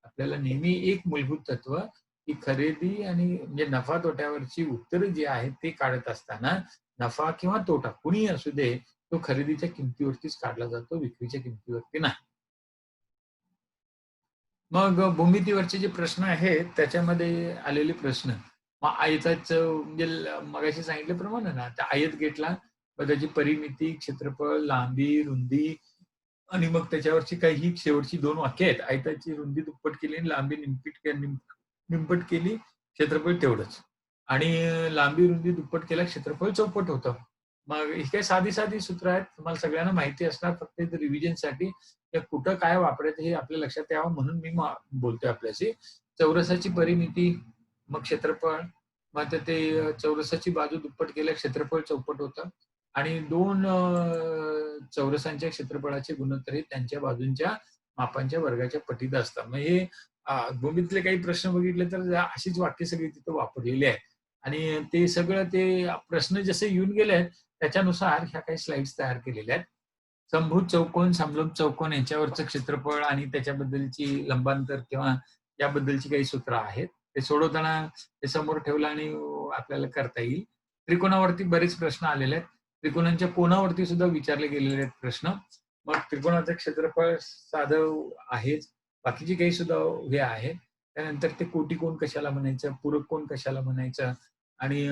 आपल्याला नेहमी एक मूलभूत तत्व की खरेदी आणि म्हणजे नफा तोट्यावरची उत्तरं जी आहेत ते काढत असताना नफा किंवा तोटा कुणीही असू दे, तो खरेदीच्या किमतीवरतीच काढला जातो, विक्रीच्या किमतीवरती नाही. मग भूमितीवरचे जे प्रश्न आहेत, त्याच्यामध्ये आलेले प्रश्न. मग आयताच म्हणजे मगाशी सांगितल्याप्रमाणे ना, त्या आयत घेतला, मग त्याची परिमिती, क्षेत्रफळ, लांबी, रुंदी आणि मग त्याच्यावरची काही ही शेवटची 2 वाक्य आहेत. आयताची रुंदी दुप्पट केली आणि लांबी निमपट केली, क्षेत्रफळ तेवढंच. आणि लांबी, रुंदी दुप्पट केला, क्षेत्रफळ चौपट होतं. मग ही काही साधी-साधी सूत्र आहेत. तुम्हाला सगळ्यांना माहिती असणार. फक्त इथे रिव्हिजनसाठी ते कुठं काय वापरायचं हे आपल्या लक्षात यावं म्हणून मी बोलतोय आपल्याशी. चौरसाची परिमिती, मग क्षेत्रफळ, मग आता ते चौरसाची बाजू दुप्पट केल्यास क्षेत्रफळ चौपट होतं आणि 2 चौरसांच्या क्षेत्रफळाचे गुणोत्तर हे त्यांच्या बाजूंच्या मापांच्या वर्गाच्या पटीत असतात. मग हे भूमीतले काही प्रश्न बघितले तर अशीच वाक्य सगळी तिथं वापरलेली आहेत आणि ते सगळं ते प्रश्न जसे येऊन गेले आहेत त्याच्यानुसार ह्या काही स्लाइड्स तयार केलेल्या आहेत. समभुज चौकोन, समलंब चौकोन यांच्यावरचं क्षेत्रफळ आणि त्याच्याबद्दलची लंबांतर किंवा याबद्दलची काही सूत्र आहेत. ते सोडवताना ते समोर ठेवलं आणि आपल्याला करता येईल. त्रिकोणावरती बरेच प्रश्न आलेले आहेत. त्रिकोणांच्या कोनावरती सुद्धा विचारले गेलेले आहेत प्रश्न. मग त्रिकोणाचं क्षेत्रफळ साधं आहेच. बाकीची काही सुद्धा हे आहे. त्यानंतर ते कोटिकोण कशाला म्हणायचं, पूरक कोण कशाला म्हणायचं आणि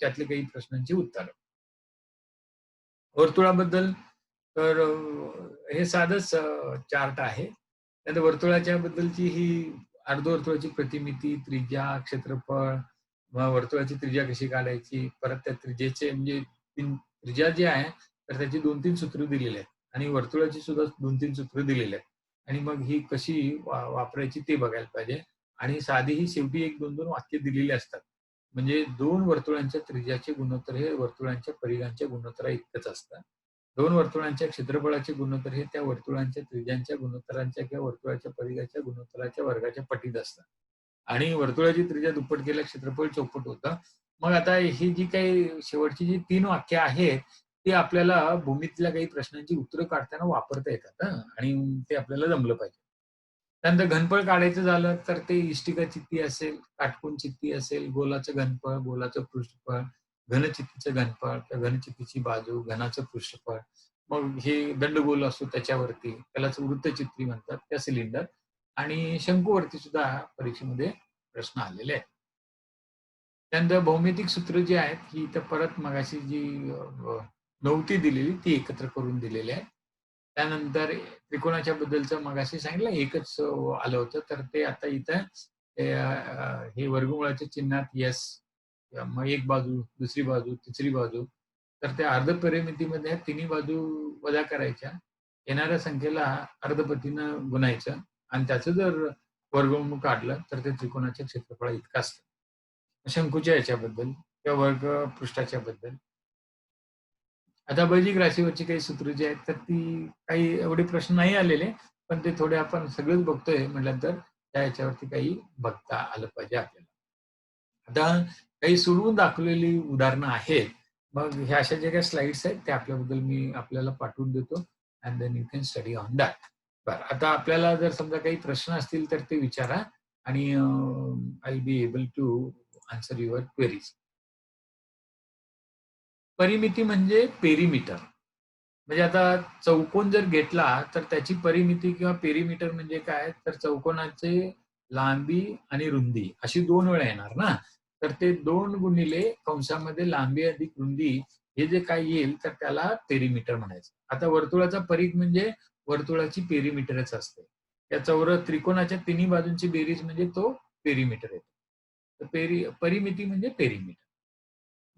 त्यातले काही प्रश्नांची उत्तरं. वर्तुळाबद्दल तर हे साधंच चार्ट आहे. त्यानंतर वर्तुळाच्या बद्दलची ही अर्धवर्तुळाची प्रतिमिती, त्रिज्या, क्षेत्रफळ, मग वर्तुळाची त्रिज्या कशी काढायची, परत त्या त्रिज्येचे म्हणजे त्रिज्या जी आहे, तर त्याची 2-3 सूत्र दिलेली आहेत आणि वर्तुळाची सुद्धा 2-3 सूत्र दिलेली आहेत आणि मग ही कशी वापरायची ते बघायला पाहिजे आणि साधी ही शेवटी 1-2-2 वाक्य दिलेली असतात. म्हणजे 2 वर्तुळांच्या त्रिज्याचे गुणोत्तर हे वर्तुळांच्या परिघांच्या गुणोत्तराइतकंच असतं. 2 वर्तुळांच्या क्षेत्रफळाचे गुणोत्तर हे त्या वर्तुळांच्या त्रिज्यांच्या गुणोत्तरांच्या किंवा वर्तुळाच्या परिघाच्या गुणोत्तराच्या वर्गाच्या पटीत असतं. आणि वर्तुळाची त्रिज्या दुप्पट केल्यास क्षेत्रफळ चौपट होतं. मग आता ही जी काही शेवटची जी 3 वाक्य आहेत, ती आपल्याला भूमीतल्या काही प्रश्नांची उत्तरं काढताना वापरता येतात हं आणि ते आपल्याला जमलं पाहिजे. त्यानंतर घनफळ काढायचं झालं तर ते इष्टिका चित्ती असेल, काटकोन चित्ती असेल, गोलाचं घनफळ, गोलाचं पृष्ठफळ, घनचित्तीचं घनफळ किंवा घनचित्तीची बाजू, घनाचं पृष्ठफळ. मग हे दंडगोल असतो त्याच्यावरती, त्यालाच वृत्तचित्री म्हणतात, त्या सिलिंडर आणि शंकूवरती सुद्धा परीक्षेमध्ये प्रश्न आलेले आहेत. त्यानंतर भौमितिक सूत्र जी आहेत, ही इथं परत मगाशी जी नव्हती दिलेली ती एकत्र करून दिलेली आहे. त्यानंतर त्रिकोणाच्या बद्दलचं मगाशी सांगितलं एकच आलं होतं. तर ते आता इथं हे वर्गमुळाच्या चिन्हात येस, मग एक बाजू, दुसरी बाजू, तिसरी बाजू. तर त्या अर्धपरिमितीमध्ये तिन्ही बाजू वजा करायच्या. येणाऱ्या संख्येला अर्धपटीनं गुणायचं आणि त्याचं जर वर्गमूळ काढलं तर ते त्रिकोणाच्या क्षेत्रफळा इतकं असतं. शंकूच्या याच्याबद्दल किंवा वर्ग पृष्ठाच्या बद्दल. आता बळजिक राशीवरची काही सूत्र जी आहेत, तर ती काही एवढे प्रश्न नाही आलेले, पण ते थोडे आपण सगळेच बघतोय म्हटल्यानंतर त्या याच्यावरती काही बघता आलं पाहिजे आपल्याला. आता काही सोडवून दाखवलेली उदाहरणं आहेत. मग ह्या अशा ज्या काही स्लाइड्स आहेत, त्या आपल्याबद्दल मी आपल्याला पाठवून देतो and then you can study on that. बरं, आता आपल्याला जर समजा काही प्रश्न असतील तर ते विचारा आणि I will be able to answer your queries. परिमिती म्हणजे पेरिमीटर. म्हणजे आता चौकोन जर घेतला तर त्याची परिमिती किंवा पेरिमीटर म्हणजे काय? तर चौकोनाचे लांबी आणि रुंदी अशी 2 वेळा येणार ना. तर ते 2 गुणिले कंसामध्ये लांबी अधिक रुंदी हे जे काही येईल तर त्याला पेरिमीटर म्हणायचं. आता वर्तुळाचा परिघ म्हणजे वर्तुळाची पेरिमीटरच असते. या त्रिकोणाच्या तिन्ही बाजूंची बेरीज म्हणजे तो पेरिमीटर येतो. तर परिमिती म्हणजे पेरिमीटर.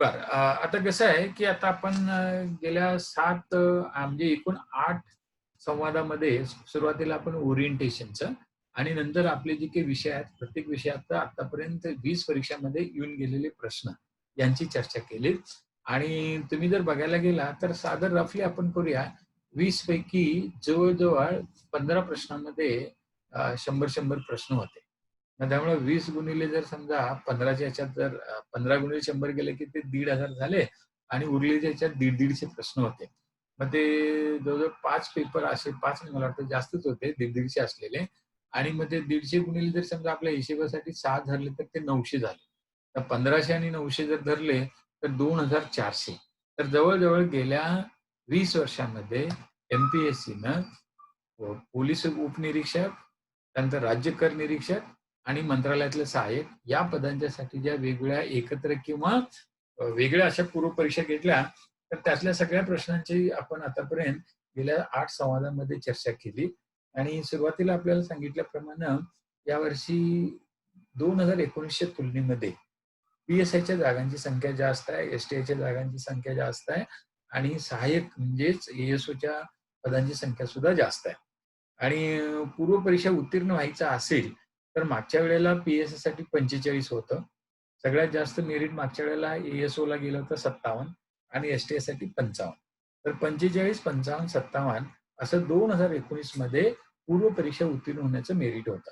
बरं. आता कसं आहे, की आता आपण गेल्या 7 म्हणजे एकूण 8 संवादामध्ये सुरुवातीला आपण ओरिएंटेशनचं आणि नंतर आपले जे काही विषय आहेत, प्रत्येक विषयात आतापर्यंत 20 परीक्षामध्ये येऊन गेलेले प्रश्न यांची चर्चा केली. आणि तुम्ही जर बघायला गेला तर साधारण रफली आपण करूया 20 पैकी जवळ-जवळ 15 प्रश्नांमध्ये 100-100 प्रश्न होते. मग त्यामुळे 20 गुणिले जर समजा 15च्या ह्याच्यात जर 15 गुणिले 100 गेले की ते 1,500 झाले आणि उरलेल्या ह्याच्यात 150-150चे प्रश्न होते. मग ते जवळ-जवळ 5 पेपर असे 5 नाही मला वाटतं जास्तच होते 150-150 असलेले आणि मग ते 150 गुणिले जर समजा आपल्या हिशोबासाठी 6 धरले तर ते 900 झाले. तर 1500 आणि 900 जर धरले तर 2,400. तर जवळ गेल्या 20 वर्षांमध्ये एम-पी-एस-सीनं पोलीस उपनिरीक्षक, त्यानंतर राज्य कर निरीक्षक आणि मंत्रालयातले सहाय्यक या पदांच्यासाठी ज्या वेगवेगळ्या एकत्र किंवा वेगळ्या अशा पूर्वपरीक्षा घेतल्या, तर त्यातल्या सगळ्या प्रश्नांची आपण आतापर्यंत गेल्या 8 संवादांमध्ये चर्चा केली आणि सुरुवातीला आपल्याला सांगितल्याप्रमाणे यावर्षी 2019च्या तुलनेमध्ये पी-एस-आयच्या जागांची संख्या जास्त आहे, एस-टी-आयच्या जागांची संख्या जास्त आहे आणि सहाय्यक म्हणजेच ए-एस-ओच्या पदांची संख्या सुद्धा जास्त आहे. आणि पूर्वपरीक्षा उत्तीर्ण व्हायचं असेल, तर मागच्या वेळेला पी-एस-आयसाठी 45 होतं. सगळ्यात जास्त मेरिट मागच्या वेळेला ए-एस-ओला गेलं होतं 57 आणि एस-टी-आयसाठी 55. तर 45, 55, 57 असं 2019 मध्ये पूर्वपरीक्षा उत्तीर्ण होण्याचं मेरिट होतं.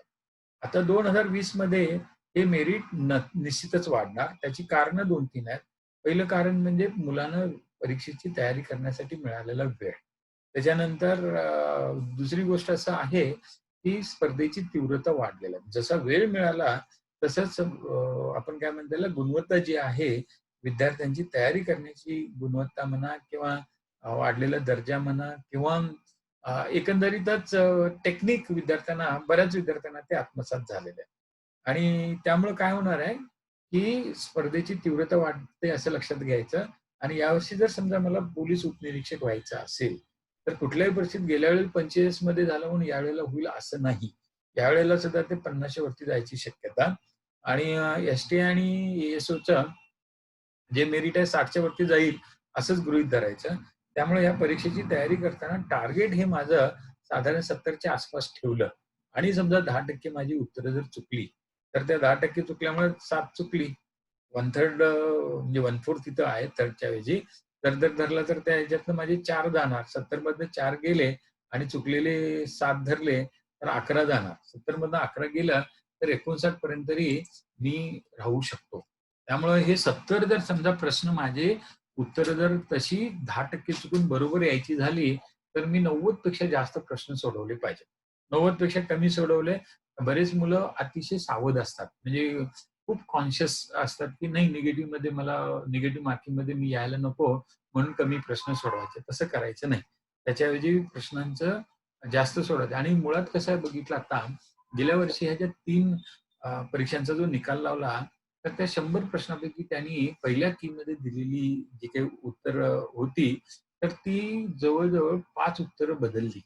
आता 2020 मध्ये हे मेरिट निश्चितच वाढणार. त्याची कारणं 2-3 आहेत. पहिलं कारण म्हणजे मुलांना परीक्षेची तयारी करण्यासाठी मिळालेला वेळ. त्याच्यानंतर दुसरी गोष्ट असं आहे, की स्पर्धेची तीव्रता वाढलेला आहे. जसा वेळ मिळाला तसंच आपण काय म्हणतो त्याला गुणवत्ता जी आहे, विद्यार्थ्यांची तयारी करण्याची गुणवत्ता म्हणा किंवा वाढलेला दर्जा म्हणा किंवा एकंदरीतच टेक्निक विद्यार्थ्यांना बऱ्याच विद्यार्थ्यांना ते आत्मसात झालेलं आहे. आणि त्यामुळे काय होणार आहे, की स्पर्धेची तीव्रता वाढते असं लक्षात घ्यायचं आणि यावर्षी जर समजा मला पोलीस उपनिरीक्षक व्हायचं असेल, तर कुठल्याही परिस्थितीत गेल्या वेळेला 45 मध्ये झालं म्हणून यावेळेला होईल असं नाही. यावेळेला सुद्धा ते 50च्या वरती जायची शक्यता आणि एस-टी आणि ए-एस-ओचं जे मेरिट आहे 60च्या वरती जाईल असंच गृहीत धरायचं. त्यामुळे या परीक्षेची तयारी करताना टार्गेट हे माझं साधारण 70च्या आसपास ठेवलं आणि समजा 10% माझी उत्तरं जर चुकली, तर त्या 10% चुकल्यामुळे 7 चुकली. 1/3 म्हणजे 1/4 तिथं आहे थर्डच्या ऐवजी. तर जर धरला तर त्या ह्याच्यातनं माझे 4 जाणार. 70 मधनं 4 गेले आणि चुकलेले 7 धरले तर 11 जाणार. 70 मधनं 11 गेलं तर 59 पर्यंत तरी मी राहू शकतो. त्यामुळे हे 70 जर समजा प्रश्न माझे उत्तरं जर तशी 10% चुकून बरोबर यायची झाली, तर मी 90 पेक्षा जास्त प्रश्न सोडवले पाहिजेत. 90 पेक्षा कमी सोडवले, बरेच मुलं अतिशय सावध असतात. म्हणजे खूप कॉन्शियस असतात, की नाही निगेटिव्हमध्ये मला निगेटिव्ह मार्किंगमध्ये मी यायला नको म्हणून कमी प्रश्न सोडवायचे. तसं करायचं नाही. त्याच्याऐवजी प्रश्नांचं जास्त सोडवायचं. आणि मुळात कसं आहे बघितलं आता, गेल्या वर्षी ह्याच्या 3 परीक्षांचा जो निकाल लावला, तर त्या 100 प्रश्नांपैकी त्यांनी पहिल्या मध्ये दिलेली जी काही उत्तरं होती, तर ती जवळ-जवळ 5 उत्तरं बदलली.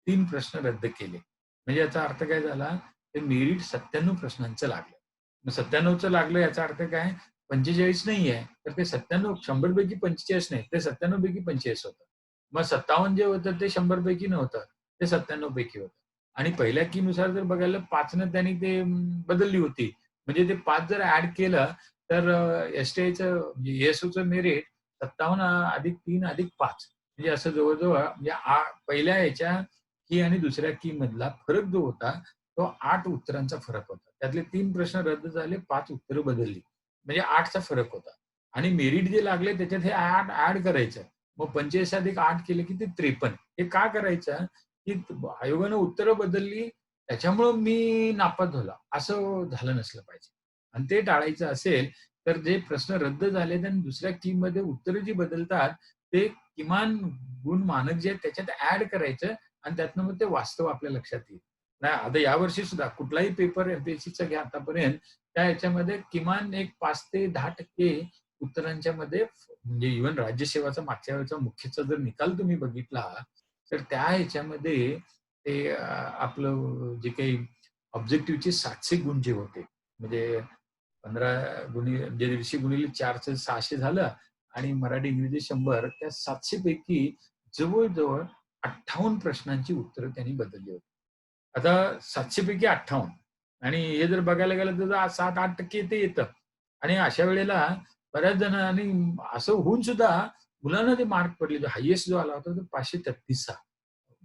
3 प्रश्न रद्द केले. म्हणजे याचा अर्थ काय झाला, ते मेरिट 97 प्रश्नांचं लागलं. मग 97चं लागलं याचा अर्थ काय? 45 नाहीये, तर ते 97 100 पैकी 45 नाही, ते 97 पैकी 45 होतं. मग 57 जे होतं ते 100 पैकी नव्हतं, ते 97 पैकी होतं. आणि पहिल्या नुसार जर बघायला 5 न त्यांनी ते बदलली होती. म्हणजे ते 5 जर ॲड केलं, तर एस-टी-आयचं म्हणजे एस-ओचं मेरिट 57 अधिक 3 अधिक 5 म्हणजे असं जवळ-जवळ म्हणजे पहिल्या ह्याच्या की आणि दुसऱ्या मधला फरक जो होता, तो 8 उत्तरांचा फरक होता. त्यातले 3 प्रश्न रद्द झाले, 5 उत्तरं बदलली. म्हणजे 8चा फरक होता. आणि मेरिट जे लागले त्याच्यात हे 8 ॲड करायचं. मग 45 अधिक 8 केले की ते 53. हे का करायचं? की आयोगानं उत्तरं बदलली, त्याच्यामुळं मी नापास झालो, असं झालं नसलं पाहिजे. आणि ते टाळायचं असेल, तर जे प्रश्न रद्द झालेत आणि दुसऱ्या मध्ये उत्तरं जी बदलतात, ते किमान गुण मानक जे आहेत त्याच्यात ॲड करायचं आणि त्यातनं मग ते वास्तव आपल्या लक्षात येईल. नाही आता यावर्षी सुद्धा कुठलाही पेपर एम-पी-एस-सीचा घ्या आतापर्यंत, त्या ह्याच्यामध्ये किमान एक 5 ते 10% उत्तरांच्या मध्ये म्हणजे इव्हन राज्यसेवाचा मागच्या वेळेचा मुख्यचा जर निकाल तुम्ही बघितला, तर त्या ह्याच्यामध्ये ते आपलं जे काही ऑब्जेक्टिव्हचे 700 गुण जे होते, म्हणजे 15 म्हणजे 150 गुणिले 4चं 600 झालं आणि मराठी, इंग्रजी 100 त्या 700 पैकी जवळ-जवळ 58 प्रश्नांची उत्तरं त्यांनी बदलली होती. आता 700 पैकी 58 आणि हे जर बघायला गेलं तर 7-8% ते येतं. आणि अशा वेळेला बऱ्याच जणांनी असं होऊन सुद्धा मुलांना ते मार्क पडले. जो हायेस्ट जो आला होता तो 533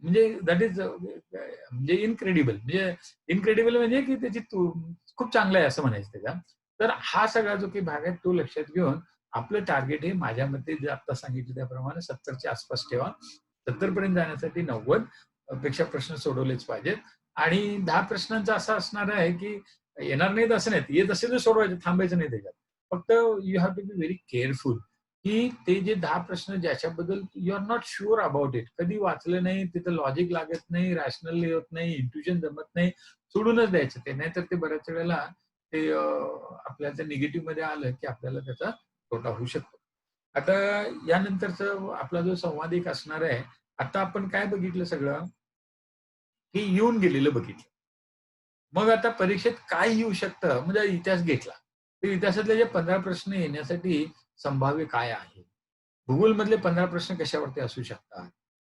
म्हणजे दॅट इज म्हणजे इनक्रेडिबल. म्हणजे इनक्रेडिबल म्हणजे की त्याची खूप चांगलं आहे असं म्हणायचं त्याच्या. तर हा सगळा जो काही भाग आहे तो लक्षात घेऊन आपलं टार्गेट हे माझ्या मते जे आता सांगितलं त्याप्रमाणे 70च्या आसपास ठेवा. 70 पर्यंत जाण्यासाठी 90 पेक्षा प्रश्न सोडवलेच पाहिजेत. आणि 10 प्रश्नांचा असा असणार आहे, की येणार नाहीत असं नाहीत. येत असेल तर सोडवायचे, थांबायचं नाही त्याच्यात. फक्त you have to be very careful, की ते जे 10 प्रश्न ज्याच्याबद्दल you are not sure about it. कधी वाचलं नाही, तिथं लॉजिक लागत नाही, रॅशनल होत नाही, इंट्युशन जमत नाही, सोडूनच द्यायचं ते. नाहीतर ते बऱ्याच वेळेला ते आपल्याला ते निगेटिव्हमध्ये आलं, की आपल्याला त्याचा तोटा होऊ शकतो. आता यानंतरचा आपला जो संवाद एक असणार आहे, आता आपण काय बघितलं सगळं, की येऊन गेलेलं बघितलं. मग आता परीक्षेत काय येऊ शकतं? म्हणजे इतिहास घेतला. तर इतिहासातले जे 15 प्रश्न येण्यासाठी संभाव्य काय आहे? भूगोलमधले 15 प्रश्न कशावरती असू शकतात?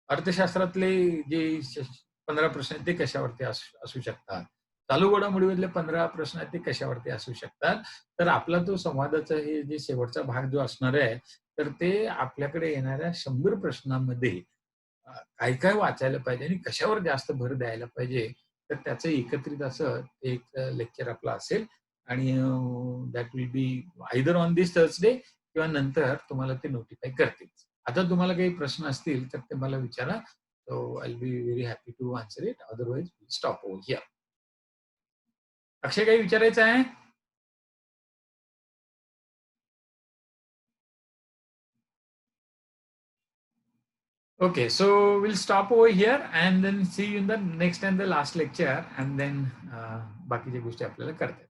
अर्थशास्त्रातले जे 15 प्रश्न आहेत ते कशावरती असू शकतात? चालू घडामोडीमधले 15 प्रश्न आहेत ते कशावरती असू शकतात? तर आपला तो संवादाचा हे जे शेवटचा भाग जो असणार आहे, तर ते आपल्याकडे येणाऱ्या 100 प्रश्नांमध्ये काय-काय वाचायला पाहिजे आणि कशावर जास्त भर द्यायला पाहिजे, तर त्याचं एकत्रित असं एक लेक्चर आपलं असेल आणि that will be either on this Thursday किंवा नंतर तुम्हाला ते नोटिफाय करतील. आता तुम्हाला काही प्रश्न असतील तर ते मला विचारा. So I will be very happy to answer it. Otherwise stop over here. Akshay काही विचारायचं आहे? Okay, so we'll stop over here and then see you in the next and the last lecture and then बाकीच्या गोष्टी आपल्याला करता येतील.